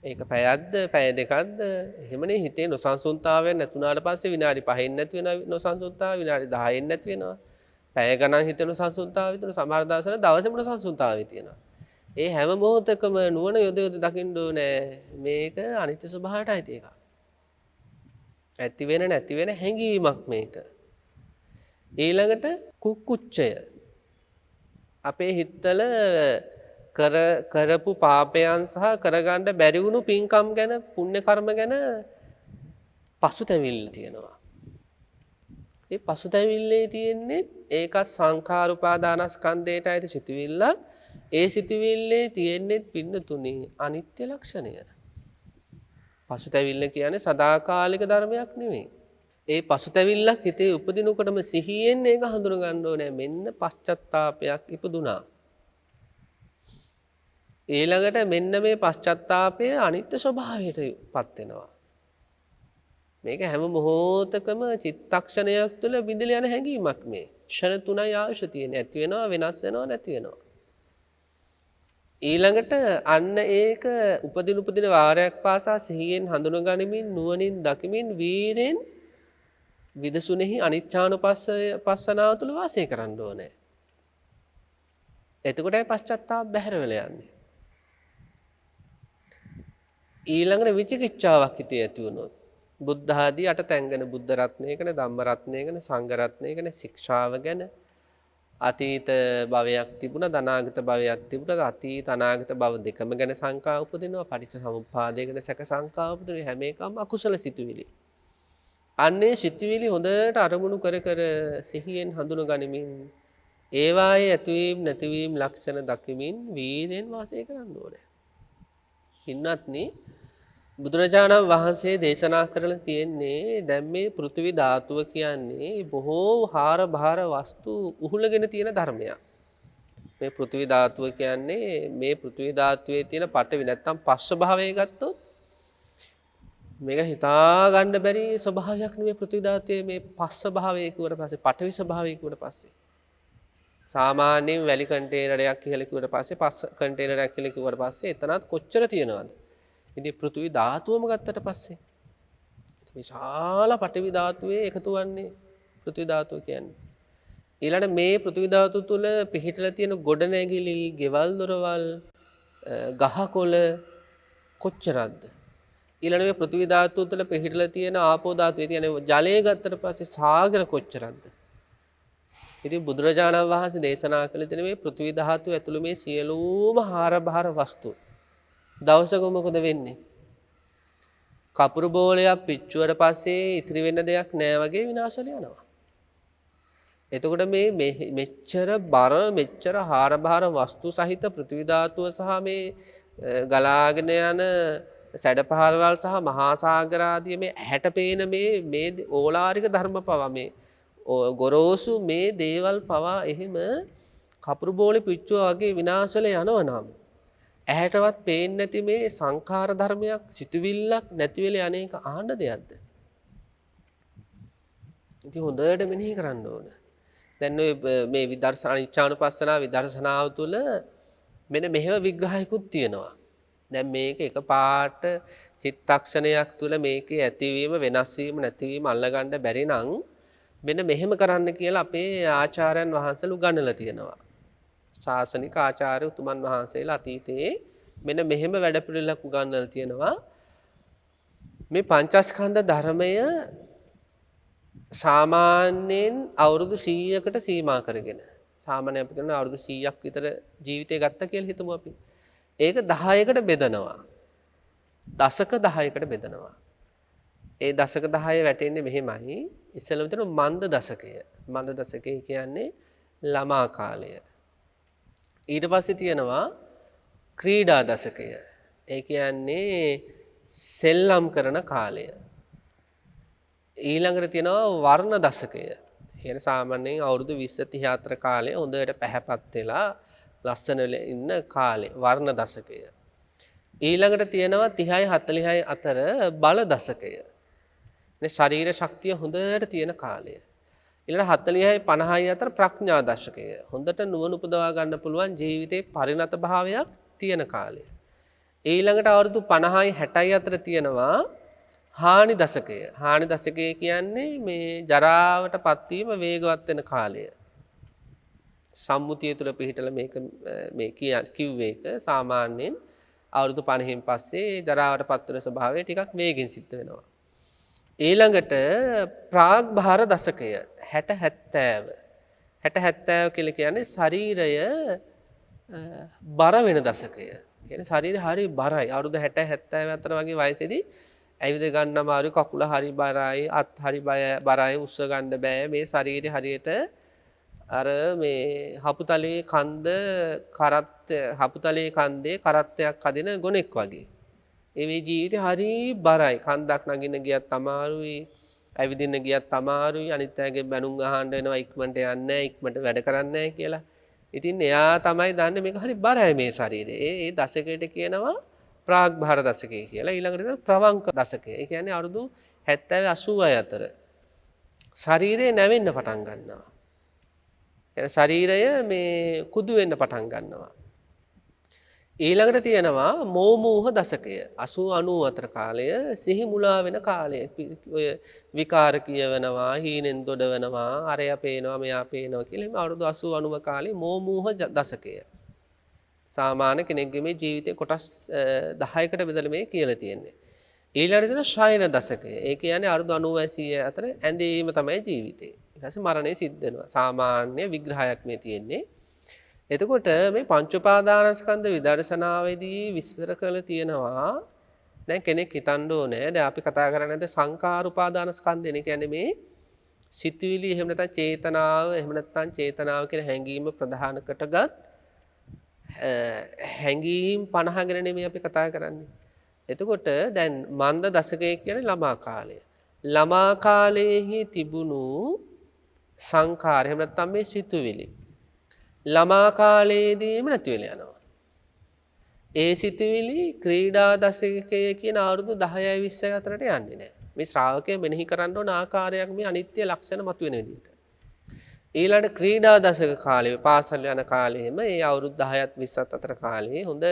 ඒක පැයක්ද පැය දෙකක්ද එහෙමනේ හිතේ නොසන්සුන්තාවයක් නැතුණාට පස්සේ විනාඩි 5න් නැති වෙන නොසන්සුන්තාව විනාඩි 10න් නැති වෙනවා. පැය ගණන් හිතේ නොසන්සුන්තාව විතර සමහර දවස්වල දවසේම නොසන්සුන්තාවය තියෙනවා. ඒ හැම මොහොතකම නුවණ යොද දකින්න ඕනේ මේක අනිත්‍ය ස්වභාවයට අයිති එකක්. ඇති වෙන නැති වෙන හැඟීමක් මේක. ඊළඟට කුක්කුච්චය. අපේ හිතවල කරපු පාපයන් සහ කරගන්න බැරි වුණු පින්කම් ගැන පුණ්‍ය කර්ම ගැන පසුතැවිල්ල තියෙනවා. ඒ පසුතැවිල්ලේ තියෙන්නේ ඒකත් සංඛාර උපාදානස්කන්ධයට අයිති සිතුවිල්ලක්. ඒ සිතුවිල්ලේ තියෙන්නේ පින්නතුනි අනිත්‍ය ලක්ෂණය. පසුතැවිල්ල කියන්නේ සදාකාලික ධර්මයක් නෙවෙයි. ඒ පසුතැවිල්ලක් හිතේ උපදිනකොටම සිහියෙන් ඒක හඳුන ගන්න ඕනේ. මෙන්න පශ්චත්තාපයක් ඉපදුනා. ඊළඟට මෙන්න මේ පශ්චත්තාපය අනිත්‍ය ස්වභාවයටපත් වෙනවා. මේක හැම මොහොතකම චිත්තක්ෂණයක් තුළ බිඳල යන හැඟීමක් මේ. ක්ෂණ 3යි අවශ්‍ය තියෙන. ඇති වෙනවා, වෙනස් වෙනවා, නැති වෙනවා. ඊළඟට අන්න ඒක උපදින වාරයක් පාසා සිහියෙන් හඳුන ගනිමින් නුවණින් දකිමින් වීරෙන් විදසුනේහි අනිච්ඡානුපස්සනාව තුළ වාසය කරන්න ඕනේ. එතකොටයි පශ්චත්තාප බැහැර වෙලා යන්නේ. ඊළඟට විචිකිච්ඡාවක් හිතේ ඇති වුණොත් බුද්ධ ආදී අට තැන්ගෙන බුද්ධ රත්නය ගැන, ධම්ම රත්නය ගැන, සංඝ රත්නය ගැන, ශික්ෂාව ගැන අතීත භවයක් තිබුණා, අනාගත භවයක් තිබුණා. අතීත අනාගත භව දෙකම ගැන සංකා උපදිනවා. පටිච්ච සමුප්පාදය ගැන සැක සංකා උපදිනවා. හැම එකම අකුසල සිතුවිලි. අන්නේ සිතුවිලි හොඳට අරමුණු කර කර සිහියෙන් හඳුන ගනිමින් ඒවායේ ඇතිවීම නැතිවීම ලක්ෂණ දකිමින් වීරෙන් වාසය කරන්න ඕනේ. ඉන්නත්නි බුදුරජාණන් වහන්සේ දේශනා කරලා තියෙන්නේ දැන් මේ පෘථිවි ධාතුව කියන්නේ බොහෝ හාර භාර වස්තු උහුලගෙන තියෙන ධර්මයක්. මේ පෘථිවි ධාතුව කියන්නේ මේ පෘථිවි ධාතුවේ තියෙන පඨවි නැත්තම් පස්ස භාවය ගත්තොත් මේක හිතා ගන්න බැරි ස්වභාවයක් නෙමෙයි පෘථිවි ධාතුවේ මේ පස්ස භාවය කිව්වට පස්සේ පඨවි ස්වභාවය කිව්වට පස්සේ සාමාන්‍යයෙන් වැලි කන්ටේනරයක් කියලා කිව්වට පස්සේ පස් කන්ටේනරයක් කියලා කිව්වට පස්සේ එතනත් කොච්චර තියෙනවද? ඉතින් පෘථිවි ධාතුවම ගත්තට පස්සේ විශාල පඨවි ධාතුවේ එකතු වන්නේ පෘථිවි ධාතුව කියන්නේ. ඊළඟ මේ පෘථිවි ධාතුව තුල පිහිටලා තියෙන ගොඩනැගිලි, ගෙවල් දොරවල්, ගහකොළ කොච්චරක්ද? ඊළඟ මේ පෘථිවි ධාතුව තුළ පිහිටලා තියෙන ආපෝ ධාතුවේ තියෙන ජලය ගත්තට පස්සේ සාගර කොච්චරක්ද? ඉතින් බුදුරජාණන් වහන්සේ දේශනා කළ තියෙන මේ පෘථිවි ධාතුව ඇතුළු මේ සියලුම හාර බාර වස්තු දවසක මොකද වෙන්නේ? කපුරු බෝලයක් පිච්චුවට පස්සේ ඉතිරි වෙන්න දෙයක් නෑ වගේ විනාශ වෙලා යනවා. එතකොට මේ මෙච්චර බර මෙච්චර හාරභාර වස්තු සහිත පෘථිවි ධාතුව සහ මේ ගලාගෙන යන සැඩපහරවල් සහ මහා සාගර ආදී මේ ඇහැට පේන මේ ඕලාරික ධර්ම පවා මේ ගොරෝසු මේ දේවල් පවා එහෙම කපුරු බෝලේ පිච්චුවා වගේ විනාශ වෙලා යනවා නම් ඇහැටවත් පේන්නේ නැති මේ සංඛාර ධර්මයක් සිතුවිල්ලක් නැති වෙලා අනේක ආහන්න දෙයක්ද? ඉතින් හොඳට මෙනෙහි කරන්න ඕන. දැන් මේ විදර්ශනා අනිච්චානුපස්සනා විදර්ශනාව තුළ මෙන්න මෙහෙම විග්‍රහයකුත් තියෙනවා. දැන් මේක එකපාරට චිත්තක්ෂණයක් තුළ මේකේ ඇතිවීම වෙනස් වීම නැතිවීම අල්ලගන්න බැරි නම් මෙන්න මෙහෙම කරන්න කියලා අපේ ආචාර්යයන් වහන්සේලා උගන්වලා තියෙනවා. ශාසනික ආචාර්ය උතුමන් වහන්සේලා අතීතයේ මෙන්න මෙහෙම වැඩපිළිවෙලක් උගන්වලා තියෙනවා. මේ පංචස්කන්ධ ධර්මය සාමාන්‍යයෙන් අවුරුදු 100කට සීමා කරගෙන සාමාන්‍යයෙන් අපි කරන අවුරුදු 100ක් විතර ජීවිතය ගත්ත කියලා හිතමු අපි. ඒක 10කට බෙදනවා. දශක 10කට බෙදනවා. ඒ දශක 10 වැටෙන්නේ මෙහෙමයි. ඉස්සෙල්ලම විතර මන්ද දශකය. මන්ද දශකය කියන්නේ ළමා කාලය. ඊට පස්සේ තියෙනවා ක්‍රීඩා දශකය. ඒ කියන්නේ සෙල්ලම් කරන කාලය. ඊළඟට තියෙනවා වර්ණ දශකය. කියන්නේ සාමාන්‍යයෙන් අවුරුදු 20 30 අතර කාලේ හොඳට පැහැපත් වෙලා ලස්සන ඉන්න කාලේ වර්ණ දශකය. ඊළඟට තියෙනවා 30යි 40යි අතර බල දශකය. මේ ශරීර ශක්තිය හොඳට තියෙන කාලය. ඊළඟ 40යි 50යි අතර ප්‍රඥා දශකය. හොඳට නුවණ උපදවා ගන්න පුළුවන් ජීවිතේ පරිණත භාවයක් තියෙන කාලය. ඊළඟට අවුරුදු 50යි 60යි අතර තියෙනවා හානි දශකය. හානි දශකය කියන්නේ මේ ජරාවටපත් වීම වේගවත් වෙන කාලය. සම්මුතිය තුළ පිහිටලා මේ කිව්වේ එක සාමාන්‍යයෙන් අවුරුදු 50න් පස්සේ ජරාවටපත් වෙන ස්වභාවය ටිකක් වේගෙන් සිද්ධ වෙනවා. ඊළඟට ප්‍රාග් භාර දශකය 60 70 කියලා කියන්නේ ශරීරය බර වෙන දශකය. කියන්නේ ශරීරය හරි බරයි. අවුරුදු 60 70 අතර වගේ වයසේදී ඇවිද ගන්න අමාරුයි, කකුල හරි බරයි, අත් හරි බරයි, උස්ස ගන්න බෑ. මේ ශරීරය හරියට අර මේ හපුතලයේ හපුතලයේ කන්දේ කරත්තයක් අදින ගොනෙක් වගේ. මේ ජීවිතේ හරි බරයි. කන්දක් නගින්න ගියත් අමාරුයි, ඇවිදින්න ගියත් අමාරුයි, අනිත් අයගේ බැනුම් අහන්න වෙනවා, ඉක්මනට යන්නේ නැහැ, ඉක්මනට වැඩ කරන්නේ නැහැ කියලා. ඉතින් එයා තමයි දන්නේ මේක හරි බරයි මේ ශරීරය. ඒ දශකයට කියනවා ප්‍රාග් භාර දශකය කියලා. ඊළඟට ප්‍රවංක දශකය. ඒ කියන්නේ අවුරුදු 70 80 අතර ශරීරය නැවෙන්න පටන් ගන්නවා. කියන්නේ ශරීරය මේ කුදු වෙන්න පටන් ගන්නවා. ඊළඟට තියෙනවා මෝමෝහ දශකය. 80 90 අතර කාලය සිහි මුලා වෙන කාලය. ඔය විකාර කියවනවා, හීනෙන් දොඩවනවා, අරය පේනවා, මෙයා පේනවා කියලා එහෙම අවුරුදු 80 90 කාලේ මෝමෝහ දශකය. සාමාන්‍ය කෙනෙක්ගේ මේ ජීවිතේ කොටස් 10කට බෙදලා මේ කියලා තියෙන්නේ. ඊළඟට තියෙන ශයන දශකය. ඒ කියන්නේ අවුරුදු 90 100 අතර ඇඳීම තමයි ජීවිතේ. ඊට පස්සේ මරණය සිද්ධ වෙනවා. සාමාන්‍ය විග්‍රහයක් මේ තියෙන්නේ. එතකොට මේ පංච උපාදානස්කන්ධ විදර්ශනාවේදී විස්තර කරලා තියෙනවා. දැන් කෙනෙක් හිතන්න ඕනේ දැන් අපි කතා කරන්නේ සංඛාර උපාදානස්කන්ධය. කියන්නේ මේ සිතුවිලි එහෙම නැත්නම් චේතනාව එහෙම නැත්නම් චේතනාව කියන හැඟීම ප්‍රධාන කොටගත් හැඟීම් 50 ගැන නෙමෙයි අපි කතා කරන්නේ. එතකොට දැන් මන්ද දශකයේ කියන්නේ ළමා කාලය. ළමා කාලයේහි තිබුණු සංඛාර එහෙම නැත්නම් මේ සිතුවිලි ළමා කාලයේදීම නැති වෙලා යනවා. ඒ සිතුවිලි ක්‍රීඩා දශකයේ කියන අවුරුදු 10යි 20යි අතරට යන්නේ නැහැ. මේ ශ්‍රාවකය මෙනෙහි කරන්න ඕන ආකාරයක් මේ අනිත්‍ය ලක්ෂණ මතුවෙන විදිහට. ඊළඟ ක්‍රීඩා දශක කාලේ පාසල් යන කාලෙම ඒ අවුරුදු 10ත් 20ත් අතර කාලේ හොඳ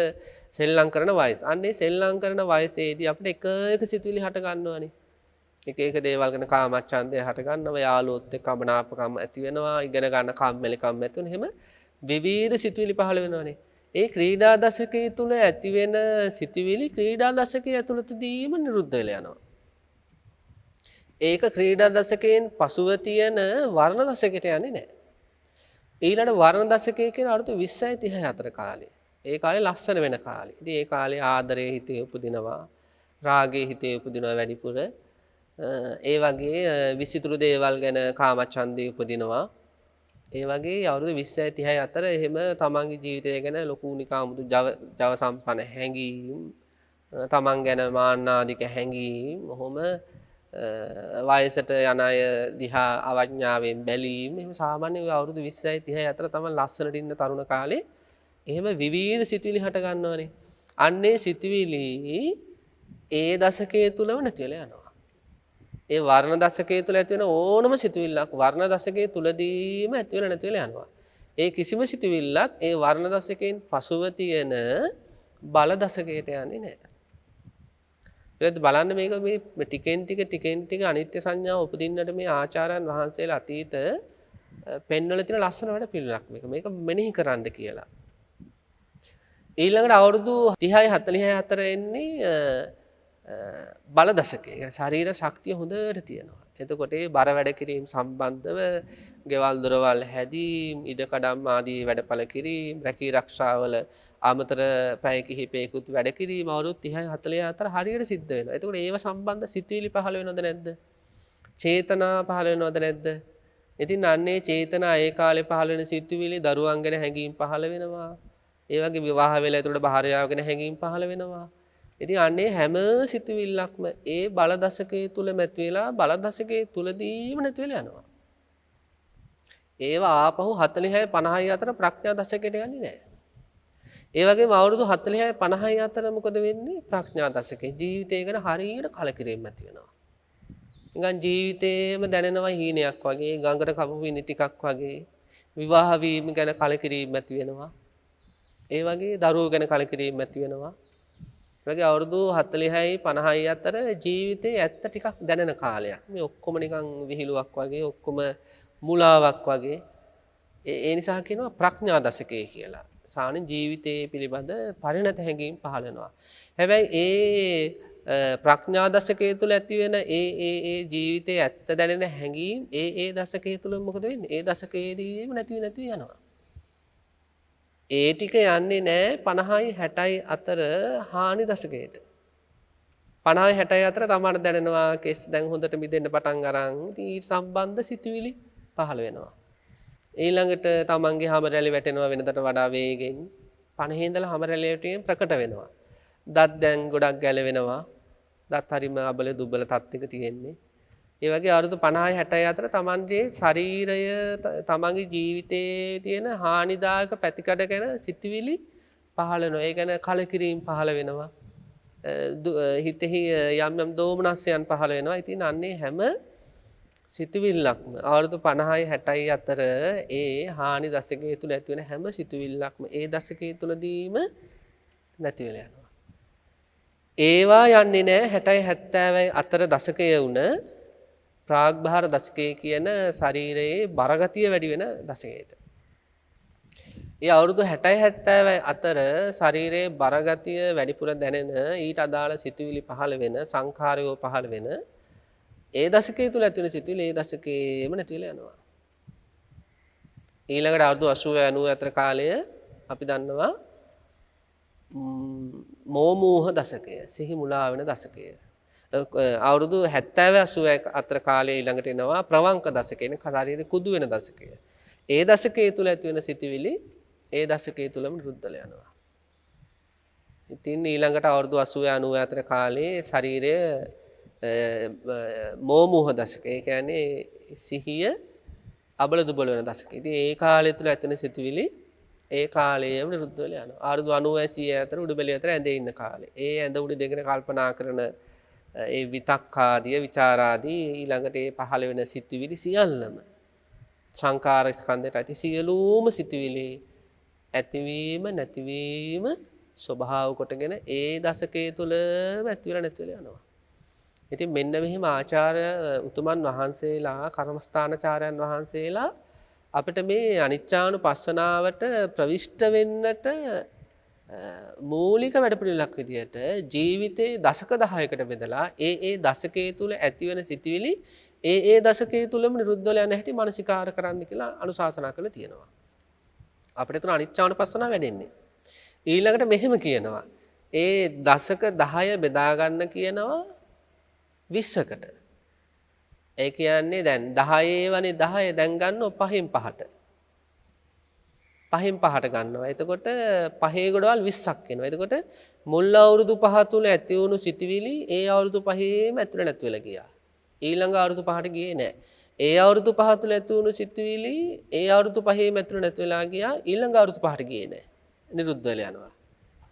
සෙල්ලම් කරන වයස. අන්නේ සෙල්ලම් කරන වයසේදී අපිට එක එක සිතුවිලි හට ගන්නවනේ. එක එක දේවල් ගැන කාමච්ඡන්දය හට ගන්නවා, යාළුවොත් එක්ක අමනාපකම් ඇති වෙනවා, ඉගෙන ගන්න කම්මැලිකම් ඇති වෙනවා. එහෙම විවිධ සිතුවිලි පහළ වෙනවනේ. ඒ ක්‍රීඩා දශකයේ තුල ඇති වෙන සිතුවිලි ක්‍රීඩා දශකයේ ඇතුළතදීම නිරුද්ධ වෙලා යනවා. ඒක ක්‍රීඩා දශකයෙන් පසුව තියෙන වර්ණ දශකයට යන්නේ නැහැ. ඊළඟ වර්ණ දශකයේ කියන අවුරුදු 20යි 30යි අතර කාලේ. ඒ කාලේ ලස්සන වෙන කාලේ. ඉතින් ඒ කාලේ ආදරයේ හිතේ උපදිනවා. රාගයේ හිතේ උපදිනවා වැඩිපුර. ඒ වගේ විසිතුරු දේවල් ගැන කාමච්ඡන්දේ උපදිනවා. ඒ වගේ අවුරුදු 20යි 30යි අතර එහෙම තමන්ගේ ජීවිතය ගැන ලොකු නිකාමුතු ජව සම්පන්න හැඟීම්, තමන් ගැන මාන්නාදික හැඟීම්, ඔහොම වයසට යන අය දිහා අවඥාවෙන් බැලීම, එහෙම සාමාන්‍ය ඔය අවුරුදු 20යි 30යි අතර තමන් ලස්සනට ඉන්න තරුණ කාලේ එහෙම විවිධ සිතුවිලි හට ගන්නවනේ. අන්නේ සිතුවිලි ඒ දශකයේ තුලම නැති වෙලා යනවා. ඒ වර්ණ දශකයේ තුල ඇති වෙන ඕනම සිතුවිල්ලක් වර්ණ දශකයේ තුලදීම ඇති වෙලා නැති වෙලා යනවා. ඒ කිසිම සිතුවිල්ලක් ඒ වර්ණ දශකයෙන් පසුව තියෙන බල දශකයට යන්නේ නැහැ. ඊට බලන්න මේක මේ ටිකෙන් ටික අනිත්‍ය සංඥාව උපදින්නට මේ ආචාර්යයන් වහන්සේලා අතීත පෙන්වල තියෙන ලස්සන වැඩ පිළිලක් මේක මෙනෙහි කරන්න කියලා. ඊළඟට අවුරුදු 30යි 40යි අතර එන්නේ බල දශකයේ ශරීර ශක්තිය හොඳට තියෙනවා. එතකොට ඒ බර වැඩ කිරීම සම්බන්ධව ගෙවල් දොරවල් හැදීම්, ඉඩකඩම් ආදී වැඩපළ කිරීම, රැකී රක්ෂාවල අමතර පැය කිහිපයකුත් වැඩ කිරීම අවුරුදු 30යි 40යි අතර හරියට සිද්ධ වෙනවා. එතකොට ඒව සම්බන්ධ සිතුවිලි පහළ වෙනවද නැද්ද? චේතනා පහළ වෙනවද නැද්ද? ඉතින් අන්නේ චේතනා ඒ කාලේ පහළ වෙන සිතුවිලි දරුවන් ගැන හැඟීම් පහළ වෙනවා. ඒ වගේ විවාහ වෙලා එතකොට භාර්යාව ගැන හැඟීම් පහළ වෙනවා. ඉතින් අන්නේ හැම සිතුවිල්ලක්ම ඒ බල දශකයේ තුල මැති වෙලා බල දශකයේ තුලදීම නැති වෙලා යනවා. ඒවා ආපහු 40යි 50යි අතර ප්‍රඥා දශකයට යන්නේ නැහැ. ඒ වගේම අවුරුදු 40යි 50යි අතර මොකද වෙන්නේ? ප්‍රඥා දශකේ ජීවිතය ගැන හරියට කලකිරීමක් ඇති වෙනවා. නිකන් ජීවිතේම දැනෙනවා හීනයක් වගේ, ගඟට කපපු විනි ටිකක් වගේ. විවාහ වීම ගැන කලකිරීමක් ඇති වෙනවා. ඒ වගේ දරුවෝ ගැන කලකිරීමක් ඇති වෙනවා. ඒ වගේ අවුරුදු 40යි 50යි අතර ජීවිතේ ඇත්ත ටිකක් දැනෙන කාලයක්. මේ ඔක්කොම නිකන් විහිළුවක් වගේ, ඔක්කොම මුලාවක් වගේ. ඒ නිසා කියනවා ප්‍රඥා දශකය කියලා. සාමාන්‍ය ජීවිතයේ පිළිබඳ පරිණත හැඟීම් පහළ වෙනවා. හැබැයි ඒ ප්‍රඥා දශකයේ තුල ඇති වෙන ඒ ජීවිතයේ ඇත්ත දැනෙන හැඟීම් ඒ දශකයේ තුල මොකද වෙන්නේ? ඒ දශකයේදීම නැති යනවා. ඒ ටික යන්නේ නැහැ 50යි 60යි අතර හානි දශකයට. 50යි 60යි අතර තමයි දැනෙනවා කෙස් දැන් හොඳට මිදෙන්න පටන් අරන් ඉතින් සම්බන්ධ සිතුවිලි පහළ වෙනවා. ඊළඟට තමන්ගේ හැම රැලි වැටෙනවා වෙනදට වඩා වේගෙන්. 50 ඉඳලා හැම රැලියටම ප්‍රකට වෙනවා. දත් දැන් ගොඩක් ගැලවෙනවා. දත් හරිම අබල දුබල තත්ත්වයක තියෙන්නේ. ඒ වගේ අවුරුදු 50යි 60යි අතර තමන්ගේ ශරීරය තමන්ගේ ජීවිතයේ තියෙන හානිදායක පැතිකඩ ගැන සිතුවිලි පහළ වෙනවා. ඒ ගැන කලකිරීම පහළ වෙනවා. හිතෙහි යම් දෝමනස්යන් පහළ වෙනවා. ඉතින් අන්නේ හැම සිතුවිල්ලක්ම අවුරුදු 50යි 60යි අතර ඒ හානි දශකයේ තුල ඇති වෙන හැම සිතුවිල්ලක්ම ඒ දශකයේ තුලදීම නැති වෙලා යනවා. ඒවා යන්නේ නැහැ 60යි 70යි අතර දශකයේ වුණ ප්‍රාග්භාර දශකයේ කියන ශරීරයේ බරගතිය වැඩි වෙන දශකයට. ඒ අවුරුදු 60යි 70යි අතර ශරීරයේ බරගතිය වැඩිපුර දැනෙන ඊට අදාළ සිතුවිලි පහළ වෙන සංඛාරයෝ පහළ වෙන ඒ දශකයේ තුල ඇති වෙන සිතුවිලි ඒ දශකයේම නැති වෙලා යනවා. ඊළඟට අවුරුදු 80 90 අතර කාලය අපි දන්නවා මෝමෝහ දශකය, සිහි මුලා වෙන දශකය. අවුරුදු 70 80 අතර කාලය ඊළඟට එනවා ප්‍රවංක දශකය, ශරීරය කුදු වෙන දශකය. ඒ දශකයේ තුල ඇති වෙන සිතුවිලි ඒ දශකයේ තුලම නිරුද්ධලා යනවා. ඉතින් ඊළඟට අවුරුදු 80 90 අතර කාලේ ශරීරය මෝමෝහ දශකය. ඒ කියන්නේ සිහිය අබල දුබල වෙන දශකය. ඉතින් ඒ කාලය තුල ඇති වෙන සිතුවිලි ඒ කාලයේම නිරුද්ධ වෙලා යනවා. අවුරුදු 90 100 අතර උඩුබැලිය අතර ඇඳේ ඉන්න කාලේ. ඒ ඇඳ උඩ දෙගෙන කල්පනා කරන ඒ විතක්කාදිය විචාරාදී ඊළඟට ඒ පහළ වෙන සිතුවිලි සියල්ලම සංකාර ස්කන්ධයට ඇති සියලුම සිතුවිලි ඇතිවීම නැතිවීම ස්වභාව කොටගෙන ඒ දශකයේ තුලම ඇති වෙලා නැති වෙලා යනවා. ඉතින් මෙන්න මෙහිම ආචාර්ය උතුමන් වහන්සේලා කර්මස්ථානචාර්යයන් වහන්සේලා අපිට මේ අනිච්චානුපස්සනාවට ප්‍රවිෂ්ඨ වෙන්නට මූලික වැඩපිළිවෙලක් විදියට ජීවිතේ දශක 10කට බෙදලා ඒ දශකයේ තුල ඇතිවන සිටිවිලි ඒ දශකයේ තුලම නිරුද්ධ වෙලා යන හැටි මානසිකාර කරන්න කියලා අනුශාසනා කරලා තියෙනවා. අපිට තුන අනිච්චානුපස්සනාව වැඩෙන්නේ. ඊළඟට මෙහෙම කියනවා. ඒ දශක 10 බෙදා ගන්න කියනවා 20කට. ඒ කියන්නේ දැන් 10 වනේ 10 දැන් ගන්නව 5න් 5ට. 5න් 5ට ගන්නවා. එතකොට 5 ගොඩවල් 20ක් එනවා. එතකොට මුල් අවුරුදු 5 තුල ඇති වුණු සිටිවිලි ඒ අවුරුදු 5ේම ඇතුළේ නැති වෙලා ගියා. ඊළඟ අවුරුදු 5ට ගියේ නැහැ. ඒ අවුරුදු 5 තුල ඇති වුණු සිටිවිලි ඒ අවුරුදු 5ේම ඇතුළේ නැති වෙලා ගියා. ඊළඟ අවුරුදු 5ට ගියේ නැහැ. නිරුද්ධ වෙලා යනවා.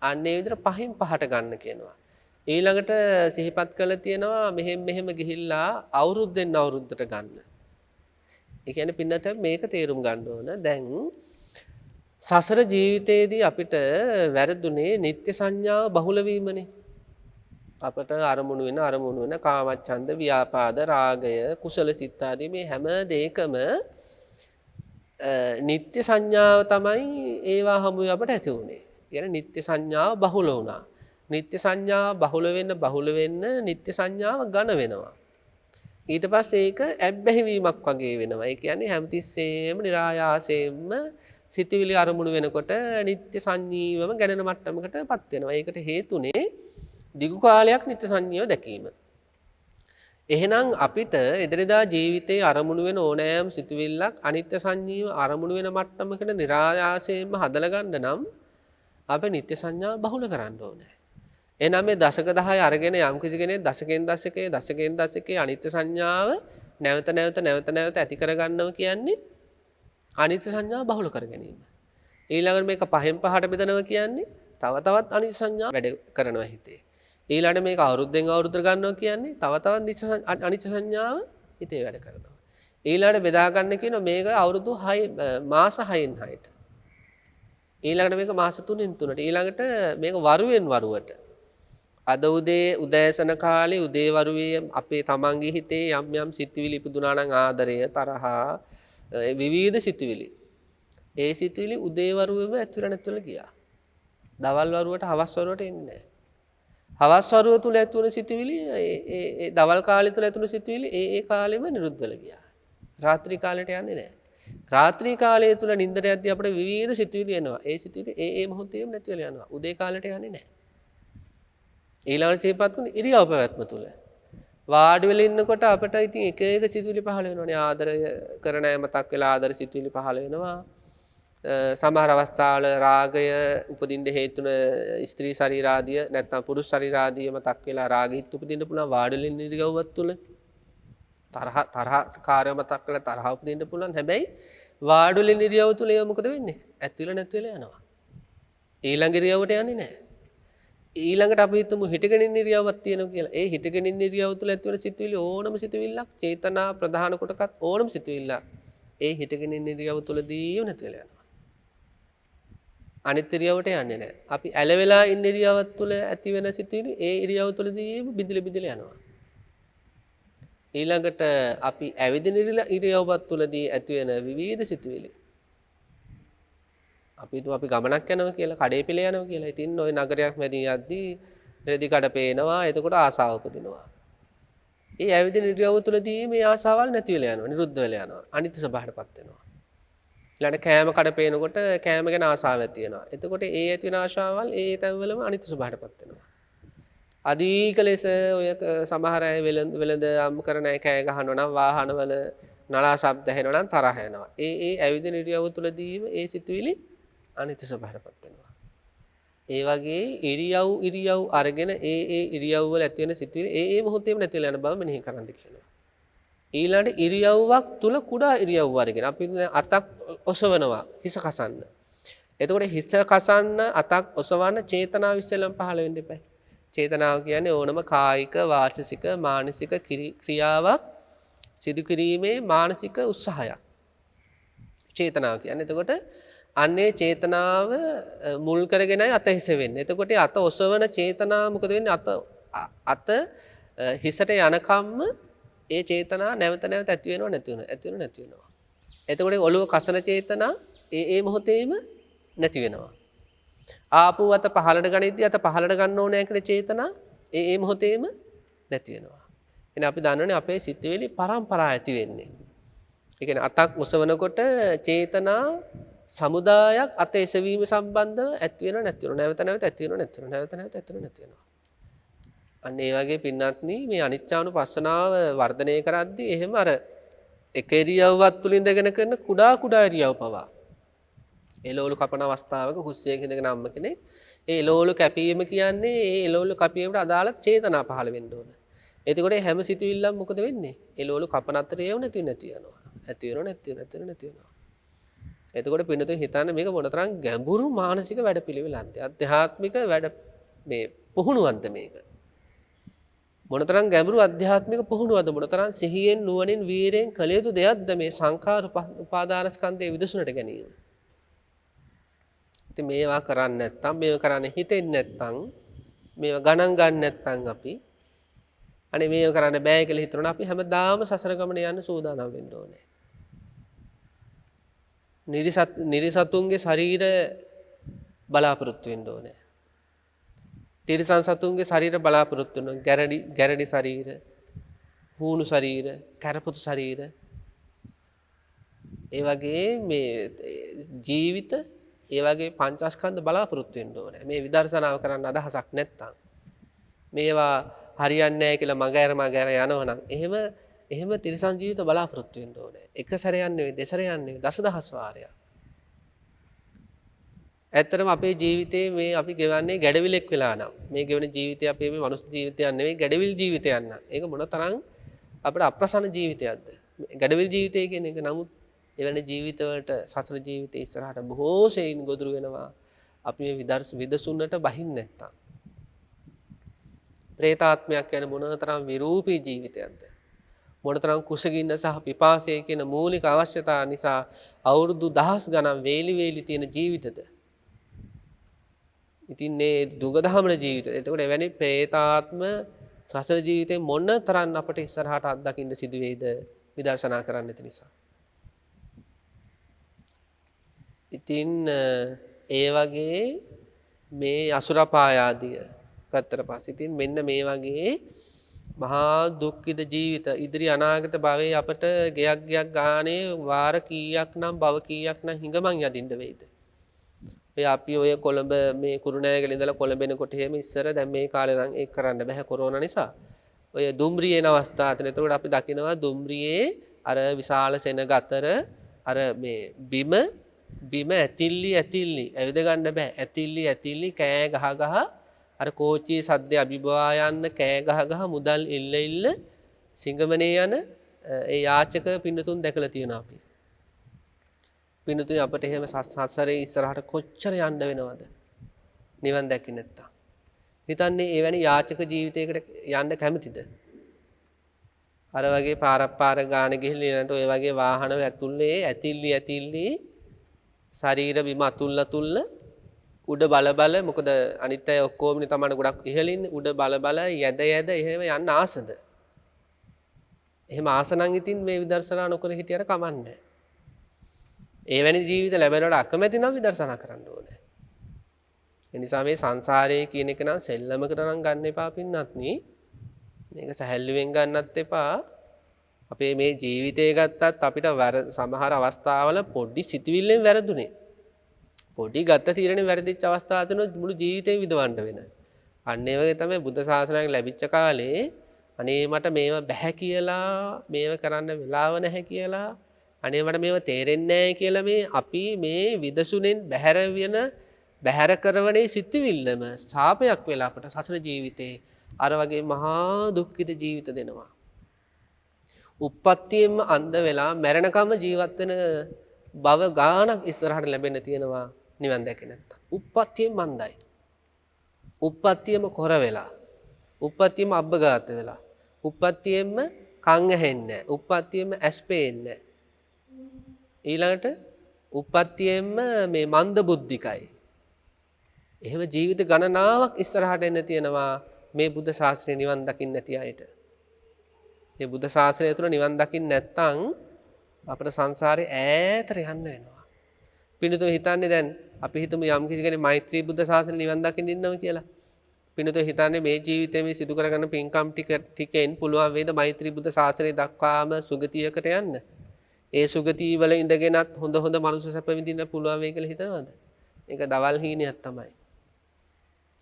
අන්න ඒ විදිහට 5න් 5ට ගන්න කියනවා. ඊළඟට සිහිපත් කළා තියෙනවා මෙහෙම ගිහිල්ලා අවුරුද්දෙන් අවුරුද්දට ගන්න. ඒ කියන්නේ පින්නත මේක තේරුම් ගන්න ඕන. දැන් සසර ජීවිතයේදී අපිට වැරදුනේ නිත්‍ය සංඥාව බහුල වීමනේ. අපට අරමුණු වෙන කාමච්ඡන්ද, ව්‍යාපාද, රාගය, කුසල සිත් ආදී මේ හැම දෙයකම නිත්‍ය සංඥාව තමයි ඒවා හමුවේ අපට ඇති වුනේ. කියන්නේ නිත්‍ය සංඥාව බහුල වුණා. නිත්‍ය සංඥාව බහුල වෙන්න නිත්‍ය සංඥාව ඝන වෙනවා. ඊට පස්සේ ඒක ඇබ්බැහි වීමක් වගේ වෙනවා. ඒ කියන්නේ හැමතිස්සෙම નિરાයාසයෙන්ම සිතවිලි අරමුණු වෙනකොට නිත්‍ය සංජීවම ගැනෙන මට්ටමකටපත් වෙනවා. ඒකට හේතුනේ දිගු කාලයක් නිත්‍ය සංජීව දැකීම. එහෙනම් අපිට එදිනෙදා ජීවිතේ අරමුණු වෙන ඕනෑම සිතවිල්ලක් අනිත්‍ය සංජීව අරමුණු වෙන මට්ටමකට નિરાයාසයෙන්ම හදලා ගන්න නම් අපි නිත්‍ය සංඥාව බහුල කරන්න ඕනේ. එහෙනම් මේ දශක 10 අරගෙන යම් කිසි කෙනෙක් දශකෙන් දශකයේ අනිත්‍ය සංඥාව නැවත ඇති කර ගන්නවා කියන්නේ අනිත්‍ය සංඥාව බහුල කර ගැනීම. ඊළඟට මේක 5න් 5ට බෙදනවා කියන්නේ තව තවත් අනිත්‍ය සංඥාව වැඩ කරනවා හිතේ. ඊළඟට මේක අවුරුද්දෙන් අවුරුද්දට ගන්නවා කියන්නේ තව තවත් අනිත්‍ය සංඥාව හිතේ වැඩ කරනවා. ඊළඟට බෙදා ගන්න කියනවා මේක අවුරුදු 6 මාස 6න් 6ට. ඊළඟට මේක මාස 3න් 3ට. ඊළඟට මේක වරුවෙන් වරුවට. අද උදෑසන කාලේ උදේ වරුවේ අපේ තමන්ගේ හිතේ යම් සිතුවිලි ඉපදුනා නම් ආදරය, තරහා, විවිධ සිතුවිලි. ඒ සිතුවිලි උදේ වරුවේම ඇතුළට නැතුළට ගියා. දවල් වරුවට හවස් වරුවට එන්නේ නැහැ. හවස් වරුව තුල ඇතුළු සිතුවිලි ඒ දවල් කාලය තුල ඇතුළු සිතුවිලි ඒ කාලෙම නිරුද්ධ වෙලා ගියා. රාත්‍රී කාලයට යන්නේ නැහැ. රාත්‍රී කාලය තුල නිින්දට යද්දී අපිට විවිධ සිතුවිලි එනවා. ඒ සිතුවිලි ඒ මොහොතේම නැති වෙලා යනවා. උදේ කාලයට යන්නේ නැහැ. ඊළඟට සිහිපත් කරන ඉරියව් පැවැත්ම තුල වාඩි වෙලා ඉන්නකොට අපිට ඉතින් එක සිතුවිලි පහළ වෙනවානේ. ආදරය කරන අය මතක් වෙලා ආදර සිතුවිලි පහළ වෙනවා. සමහර අවස්ථාවල රාගය උපදින්න හේතුන ස්ත්‍රී ශරීරාදිය නැත්නම් පුරුෂ ශරීරාදිය මතක් වෙලා රාගෙහිත් උපදින්න පුළුවන් වාඩි වෙලා ඉන්න ඉරියව්වත් තුල. තරහ කාර්ය මතක් වෙලා තරහ උපදින්න පුළුවන්. හැබැයි වාඩි වෙලා ඉන්න ඉරියව් තුල ඒක මොකද වෙන්නේ? ඇතුළේ නැති වෙලා යනවා. ඊළඟ ඉරියව්වට යන්නේ නැහැ. ඊළඟට අපි හිතමු හිටගෙන ඉන්න ඉරියව්වක් තියෙනවා කියලා. ඒ හිටගෙන ඉන්න ඉරියව් තුල ඇති වෙන සිතුවිලි ඕනම සිතුවිල්ලක් චේතනා ප්‍රධාන කොටකත් ඕනම සිතුවිල්ලක් ඒ හිටගෙන ඉන්න ඉරියව් තුලදීම නැති වෙලා යනවා. අනිත් ඉරියව්වට යන්නේ නැහැ. අපි ඇලවෙලා ඉන්න ඉරියව් තුල ඇති වෙන සිතුවිලි ඒ ඉරියව් තුලදීම බිඳිලා යනවා. ඊළඟට අපි ඇවිදින ඉරියව්වත් තුලදී ඇති වෙන විවිධ සිතුවිලි අපි ගමනක් යනවා කියලා කඩේ පිළ යනවා කියලා. ඉතින් ওই නගරයක් මැදින් යද්දී රෙදි කඩ පේනවා. එතකොට ආසාව උපදිනවා. ඒ ඇවිදින ඉරියව්ව තුලදී මේ ආසාවල් නැති වෙලා යනවා. නිරුද්ධ වෙලා යනවා. අනිත්‍ය ස්වභාවයටපත් වෙනවා. ඊළඟට කෑම කඩ පේනකොට කෑම ගැන ආසාවක් ඇති වෙනවා. එතකොට ඒ ඇති වෙන ආශාවල් ඒ තැන්වලම අනිත්‍ය ස්වභාවයටපත් වෙනවා. අධික ලෙස ඔය සමහර අය වෙළඳ කරන අය කෑ ගහනවා නම් වාහනවල නලා ශබ්ද ඇහෙනවා නම් තරහ යනවා. ඒ ඇවිදින ඉරියව්ව තුලදීම ඒ සිතුවිලි අනිත්‍ය ස්වභාවයටපත් වෙනවා. ඒ වගේ ඉරියව් අරගෙන ඒ ඉරියව් වල ඇති වෙන සිතුවිලි ඒ මොහොතේම නැති වෙලා යන බව මෙනෙහි කරන්න කියනවා. ඊළඟට ඉරියව්වක් තුල කුඩා ඉරියව් අරගෙන අපි අතක් ඔසවනවා හිස කසන්න. එතකොට හිස කසන්න අතක් ඔසවන්න චේතනාව ඉස්සෙල්ලම පහළ වෙන්න එපා. චේතනාව කියන්නේ ඕනම කායික, වාචසික, මානසික ක්‍රියාවක් සිදු කිරීමේ මානසික උත්සාහයක්. චේතනාව කියන්නේ. එතකොට අන්නේ චේතනාව මුල් කරගෙනයි අත හිස වෙන්නේ. එතකොට අත ඔසවන චේතනාව මොකද වෙන්නේ? අත හිසට යනකම්ම ඒ චේතනා නැවත ඇති වෙනව නැති වෙනවා. එතකොට ඔළුව කසන චේතනා ඒ මොහොතේම නැති වෙනවා. ආපු අත පහළට ගනිද්දී අත පහළට ගන්න ඕනේ කියලා චේතනා ඒ මොහොතේම නැති වෙනවා. එහෙනම් අපි දන්නවනේ අපේ සිතුවිලි පරම්පරා ඇති වෙන්නේ. ඒ කියන්නේ අතක් ඔසවනකොට චේතනා සමුදායක් අත එසවීම සම්බන්ධව ඇති වෙනව නැති වෙනව නැවත නැවත ඇති වෙනව නැති වෙනව නැවත නැවත ඇති වෙනව නැති වෙනව. අන්න ඒ වගේ පින්වත්නි මේ අනිච්චානුපස්සනාව වර්ධනය කරද්දී එහෙම අර එක ඉරියව්වක් තුල ඉඳගෙන කරන කුඩා කුඩා ඉරියව් පවා එළවලු කපන අවස්ථාවක හුස්සියක ඉඳගෙන අම්ම කෙනෙක් ඒ එළවලු කැපීම කියන්නේ ඒ එළවලු කැපීමට අදාළ චේතනා පහළ වෙන්න ඕන. එතකොට හැම සිතුවිල්ලම මොකද වෙන්නේ? එළවලු කපන අතරේ ඒව නැති යනවා. ඇති වෙනව නැති වෙනව නැති වෙනව නැති වෙනවා. එතකොට පින්නතුන් හිතන්නේ මේක මොනතරම් ගැඹුරු මානසික වැඩපිළිවෙලක්ද? අධ්‍යාත්මික වැඩ මේ පුහුණුවක්ද මේක? මොනතරම් ගැඹුරු අධ්‍යාත්මික පුහුණුවක්ද? මොනතරම් සිහියෙන් නුවණින් වීරයෙන් කළ යුතු දෙයක්ද මේ සංඛාර උපාදානස්කන්ධයේ විදසුනට ගැනීම? ඉතින් මේවා කරන්නේ නැත්නම් මේව කරන්න හිතෙන්නේ නැත්නම් මේව ගණන් ගන්න නැත්නම් අපි අනේ මේව කරන්න බෑ කියලා හිතනවා අපි හැමදාම සසර ගමන යන්න සූදානම් වෙන්න ඕනේ. නිරිසතුන්ගේ ශරීර බලාපොරොත්තු වෙන්න ඕනේ. තිරිසන් සතුන්ගේ ශරීර බලාපොරොත්තු වෙනවා. ගැරඩි ශරීර, හූණු ශරීර, කරපොතු ශරීර. ඒ වගේ මේ ජීවිත ඒ වගේ පංචස්කන්ධ බලාපොරොත්තු වෙන්න ඕනේ. මේ විදර්ශනාව කරන්න අදහසක් නැත්තම් මේවා හරියන්නේ නැහැ කියලා මගහැර යනවනම් එහෙම තිරිසන් ජීවිත බලාපොරොත්තු වෙන්න ඕනේ. එක සැරයක් නෙවෙයි, දෙසරයක් නෙවෙයි, දසදහස් වාරයක්. ඇත්තටම අපේ ජීවිතේ මේ අපි ගෙවන්නේ ගැඩවිලෙක් වෙලා නම් මේ ගෙවන ජීවිතය අපේ මේ මනුස්ස ජීවිතයක් නෙවෙයි ගැඩවිල් ජීවිතයක් නම් ඒක මොන තරම් අපිට අප්‍රසන්න ජීවිතයක්ද? ගැඩවිල් ජීවිතය කියන එක නමුත් එවැනි ජීවිතවලට සසර ජීවිතේ ඉස්සරහට බොහෝ සෙයින් ගොදුරු වෙනවා. අපි මේ විදසුන්නට බහින් නැත්තම්. ප්‍රේතාත්මයක් කියන්නේ මොනතරම් විරූපී ජීවිතයක්ද? මොනතරම් කුසගින්න සහ පිපාසය කියන මූලික අවශ්‍යතා නිසා අවුරුදු දහස් ගණන් වේලි තියෙන ජීවිතද? ඉතින් මේ දුගදහමන ජීවිතය. එතකොට එවැනි ප්‍රේතාත්ම සසර ජීවිතේ මොන තරම් අපට ඉස්සරහට අත්දකින්න සිදු වෙයිද විදර්ශනා කරන්න නැති නිසා. ඉතින් ඒ වගේ මේ අසුරපායාදිය ගත්තට පස්සේ ඉතින් මෙන්න මේ වගේ මහා දුක්ඛිත ජීවිත ඉදිරි අනාගත භවයේ අපට ගයක් ගානේ වාර කීයක් නම් භව කීයක් නම් හිඟමන් යදින්න වෙයිද? ඔය අපි ඔය කොළඹ මේ කුරුණෑගල ඉඳලා කොළඹ එනකොට එහෙම ඉස්සර දැන් මේ කාලේ නම් ඒක කරන්න බෑ කොරෝනා නිසා. ඔය දුම්රියේ එන අවස්ථා අතර එතකොට අපි දකිනවා දුම්රියේ අර විශාල සෙනග අතර අර මේ බිම ඇතිල්ලි ඇවිද ගන්න බෑ. ඇතිල්ලි කෑ ගහ අර කෝච්චියේ සද්ද අභිබවා යන්න කෑ ගහ මුදල් ඉල්ල සිංගමනේ යන ඒ යාචක පින්නතුන් දැකලා තියෙනවා අපි. පින්නතුන් අපිට එහෙම සසරේ ඉස්සරහට කොච්චර යන්න වෙනවද? නිවන් දැකින් නැත්තම්. හිතන්නේ එවැනි යාචක ජීවිතයකට යන්න කැමතිද? අර වගේ පාර ගාන ගිහින් ඊළඟට ඔය වගේ වාහන ඇතුල්ලේ ඇතිල්ලි ශරීර බිම අතුල්ල උඩ බල මොකද අනිත් අය ඔක්කොම තමයි ගොඩක් ඉහළින් උඩ බල යද එහෙම යන්න ආසද? එහෙම ආස නම් ඉතින් මේ විදර්ශනා නොකර හිටියට කමන්නේ. එවැනි ජීවිත ලැබෙනවට අකමැති නම් විදර්ශනා කරන්න ඕනේ. ඒ නිසා මේ සංසාරයේ කියන එක නම් සෙල්ලමකට නම් ගන්න එපා පින්නත්නි. මේක සැහැල්ලුවෙන් ගන්නත් එපා. අපේ මේ ජීවිතය ගත්තත් අපිට සමහර අවස්ථාවල පොඩි සිතුවිල්ලෙන් වැරදුනේ. පොඩි ගත්ත තීරණේ වැරදිච්ච අවස්ථා තුන මුළු ජීවිතේම විඳවන්න වෙන. අන්න ඒ වගේ තමයි බුද්ධ ශාසනයෙන් ලැබිච්ච කාලේ අනේ මට මේව බැහැ කියලා මේව කරන්න වෙලාව නැහැ කියලා අනේ මට මේව තේරෙන්නේ නැහැ කියලා මේ අපි මේ විදසුනෙන් බැහැර කරවනේ සිතුවිල්ලම ශාපයක් වෙලා අපට සසර ජීවිතේ අර වගේ මහා දුක්ඛිත ජීවිත දෙනවා. උප්පත්තියෙන්ම අන්ධ වෙලා මැරෙනකම් ජීවත් වෙන බව ගානක් ඉස්සරහට ලැබෙන්න තියෙනවා නිවන් දැකේ නැත්තම්. උප්පත්තියෙන්ම අන්ධයි. උප්පත්තියෙම කොර වෙලා. උප්පත්තියෙම අබ්බගාත වෙලා. උප්පත්තියෙම කන් ඇහෙන්නේ නැහැ. උප්පත්තියෙම ඇස් පේන්නේ නැහැ. ඊළඟට උප්පත්තියෙම මේ මන්ද බුද්ධිකයි. එහෙම ජීවිත ගණනාවක් ඉස්සරහට එන්න තියෙනවා මේ බුද්ධ ශාස්ත්‍රය නිවන් දකින්න නැති අයට. මේ බුද්ධ ශාසනය තුළ නිවන් දකින්න නැත්නම් අපේ සංසාරේ ඈතට යන්න වෙනවා. පින්නතෝ හිතන්නේ දැන් අපි හිතමු යම් කිසි කෙනෙක් මෛත්‍රී බුද්ධ ශාසනය නිවන් දකින්න ඉන්නවා කියලා. පින්නතෝ හිතන්නේ මේ ජීවිතේ මේ සිදු කරගන්න පින්කම් ටිකෙන් පුළුවන් වේද මෛත්‍රී බුද්ධ ශාසනය දක්වාම සුගතියකට යන්න? ඒ සුගතිය වල ඉඳගෙනත් හොඳ හොඳ මනුස්ස සැප විඳින්න පුළුවන් වෙයි කියලා හිතනවද? ඒක දවල් හීනයක් තමයි.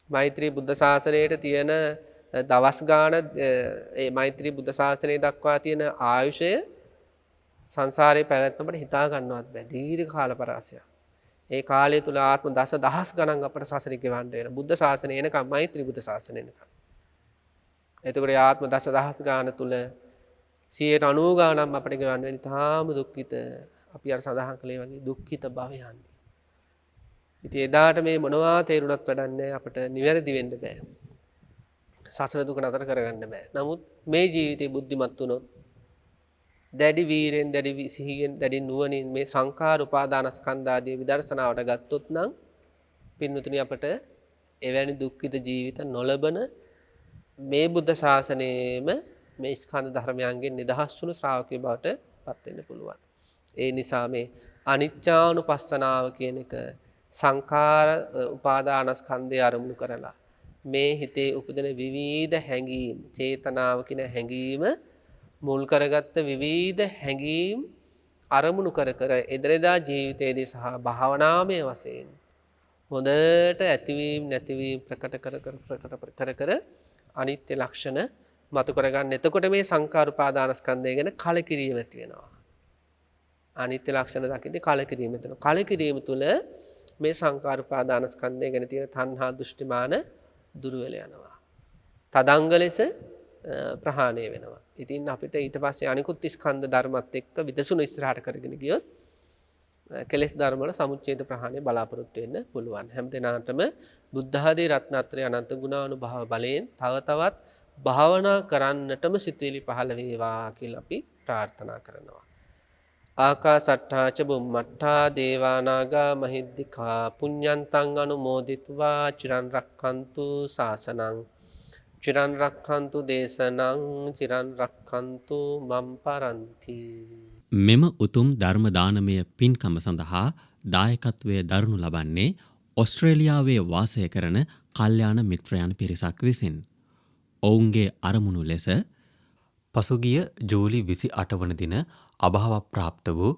මෛත්‍රී බුද්ධ ශාසනයේ තියෙන දවස් ගාන ඒ මෛත්‍රී බුද්ධ ශාසනය දක්වා තියෙන ආයුෂය සංසාරේ පැවැත්මට හිතා ගන්නවත් බෑ. දීර්ඝ කාල පරාසයක්. ඒ කාලය තුල ආත්ම දසදහස් ගණන් අපට සසරේ ගෙවන්න වෙන. බුද්ධ ශාසනය එනකම් මෛත්‍රී බුද්ධ ශාසනය එනකම්. එතකොට ආත්ම දසදහස් ගාන තුල 90 ගානක් අපිට ගෙවන්න වෙන. තාම දුක්ඛිත අපි අර සඳහන් කළේ වගේ දුක්ඛිත භවය යන්නේ. ඉතින් එදාට මේ මොනවා තේරුණත් වැඩන්නේ අපිට නිවැරදි වෙන්න බෑ. සසර දුක නතර කරගන්න බෑ. නමුත් මේ ජීවිතේ බුද්ධිමත් වුණොත් දැඩි වීරෙන් දැඩි සිහියෙන් දැඩි නුවණින් මේ සංඛාර උපාදානස්කන්ධ ආදී විදර්ශනාවට ගත්තොත් නම් පින්නුතුනි අපට එවැනි දුක්ඛිත ජීවිත නොලබන මේ බුද්ධ ශාසනයේම මේ ස්කන්ධ ධර්මයන්ගෙන් නිදහස් වුණු ශ්‍රාවකයෝ බවට පත් වෙන්න පුළුවන්. ඒ නිසා මේ අනිච්චානුපස්සනාව කියන එක සංඛාර උපාදානස්කන්ධය අරමුණු කරලා මේ හිතේ උපදින විවිධ හැඟීම් චේතනාව කියන හැඟීම මුල් කරගත්ත විවිධ හැඟීම් අරමුණු කර කර එදිනෙදා ජීවිතයේදී සහ භාවනාමය වශයෙන් හොඳට ඇතිවීම නැතිවීම ප්‍රකට කර කර අනිත්‍ය ලක්ෂණ මතු කරගන්න. එතකොට මේ සංඛාර උපාදානස්කන්ධය ගැන කලකිරීම ඇති වෙනවා. අනිත්‍ය ලක්ෂණ දකිද්දී කලකිරීම ඇති වෙනවා. කලකිරීම තුළ මේ සංඛාර උපාදානස්කන්ධය ගැන තියෙන තණ්හා දෘෂ්ටිමාන දුර වෙලා යනවා. තදංග ලෙස ප්‍රහාණය වෙනවා. ඉතින් අපිට ඊට පස්සේ අනිකුත් ස්කන්ධ ධර්මات එක්ක විදසුණු ඉස්සරහට කරගෙන ගියොත් කෙලෙස් ධර්ම වල සමුච්ඡේද ප්‍රහාණය බලාපොරොත්තු වෙන්න පුළුවන්. හැම දිනාටම බුද්ධ ආදී රත්නත්‍රය අනන්ත ගුණානුභව බලයෙන් තව තවත් භාවනා කරන්නටම සිතවිලි පහළ වේවා කියලා අපි ප්‍රාර්ථනා කරනවා. ආකාසට්ඨා ච බුම්මට්ඨා දේවා නාග මහිද්దికා පුඤ්ඤන්තං අනුමෝදිත्वा චිරන් රක්ඛන්තු ශාසනං චිරන් රක්ඛන්තු දේශනං චිරන් රක්ඛන්තු මම් පරන්ති. මෙම උතුම් ධර්ම දානමය පින්කම සඳහා දායකත්වය දරනු ලබන්නේ ඔස්ට්‍රේලියාවේ වාසය කරන කල්යාණ මිත්‍රයන් පිරිසක් විසින්. ඔවුන්ගේ අරමුණු ලෙස පසුගිය ජූලි 28 වන දින අභාව ප්‍රාප්ත වූ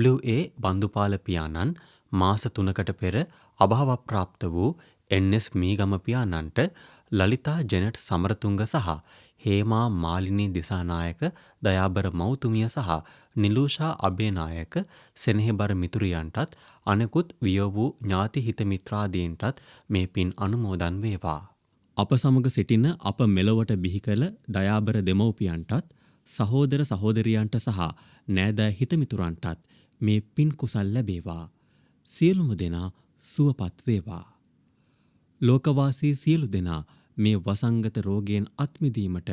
W.A. බන්දුපාල පියාණන් මාස 3කට පෙර අභාව ප්‍රාප්ත වූ N.S. මීගම පියාණන්ට ලලිතා ජෙනට් සමරතුංග සහ හේමා මාලිනී දිසානායක දයාබර මෞතුමිය සහ නිලූෂා අබේනායක සෙනෙහබර මිතුරියන්ටත් අනෙකුත් වියෝ වූ ඥාති හිත මිත්‍රාදීන්ටත් මේ පින් අනුමෝදන් වේවා. අප සමග සිටින අප මෙලොවට බිහි කළ දයාබර දෙමව්පියන්ටත් සහෝදර සහෝදරියන්ට සහ නෑදෑ හිතමිතුරන්ටත් මේ පින් කුසල් ලැබේවා. සියලුම දෙනා සුවපත් වේවා. ලෝකවාසී සියලු දෙනා මේ වසංගත රෝගයෙන් අත්මිදීමට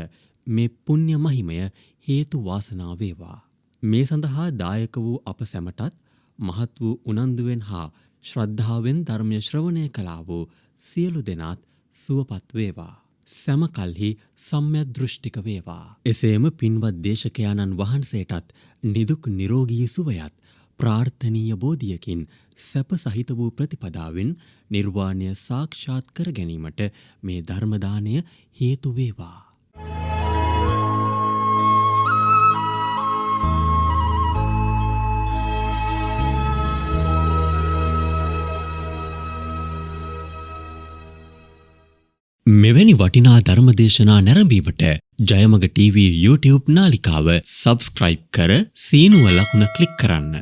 මේ පුණ්‍ය මහිමය හේතු වාසනා වේවා. මේ සඳහා දායක වූ අප සැමටත් මහත් වූ උනන්දුවෙන් හා ශ්‍රද්ධාවෙන් ධර්මය ශ්‍රවණය කළා වූ සියලු දෙනාත් සුවපත් වේවා. සැමකල්හි සම්‍යක් දෘෂ්ටික වේවා. එසේම පින්වත් දේශකයාණන් වහන්සේටත් නිදුක් නිරෝගී සුවයත් ප්‍රාර්ථනීය බෝධියකින් සැප සහිත වූ ප්‍රතිපදාවෙන් නිර්වාණය සාක්ෂාත් කර ගැනීමට මේ ධර්ම දානය හේතු වේවා. මෙවැනි වටිනා ධර්මදේශනා නැරඹීමට ජයමග TV YouTube නාලිකාව සබ්ස්ක්‍රයිබ් කර සීනුව ලකුණ ක්ලික් කරන්න.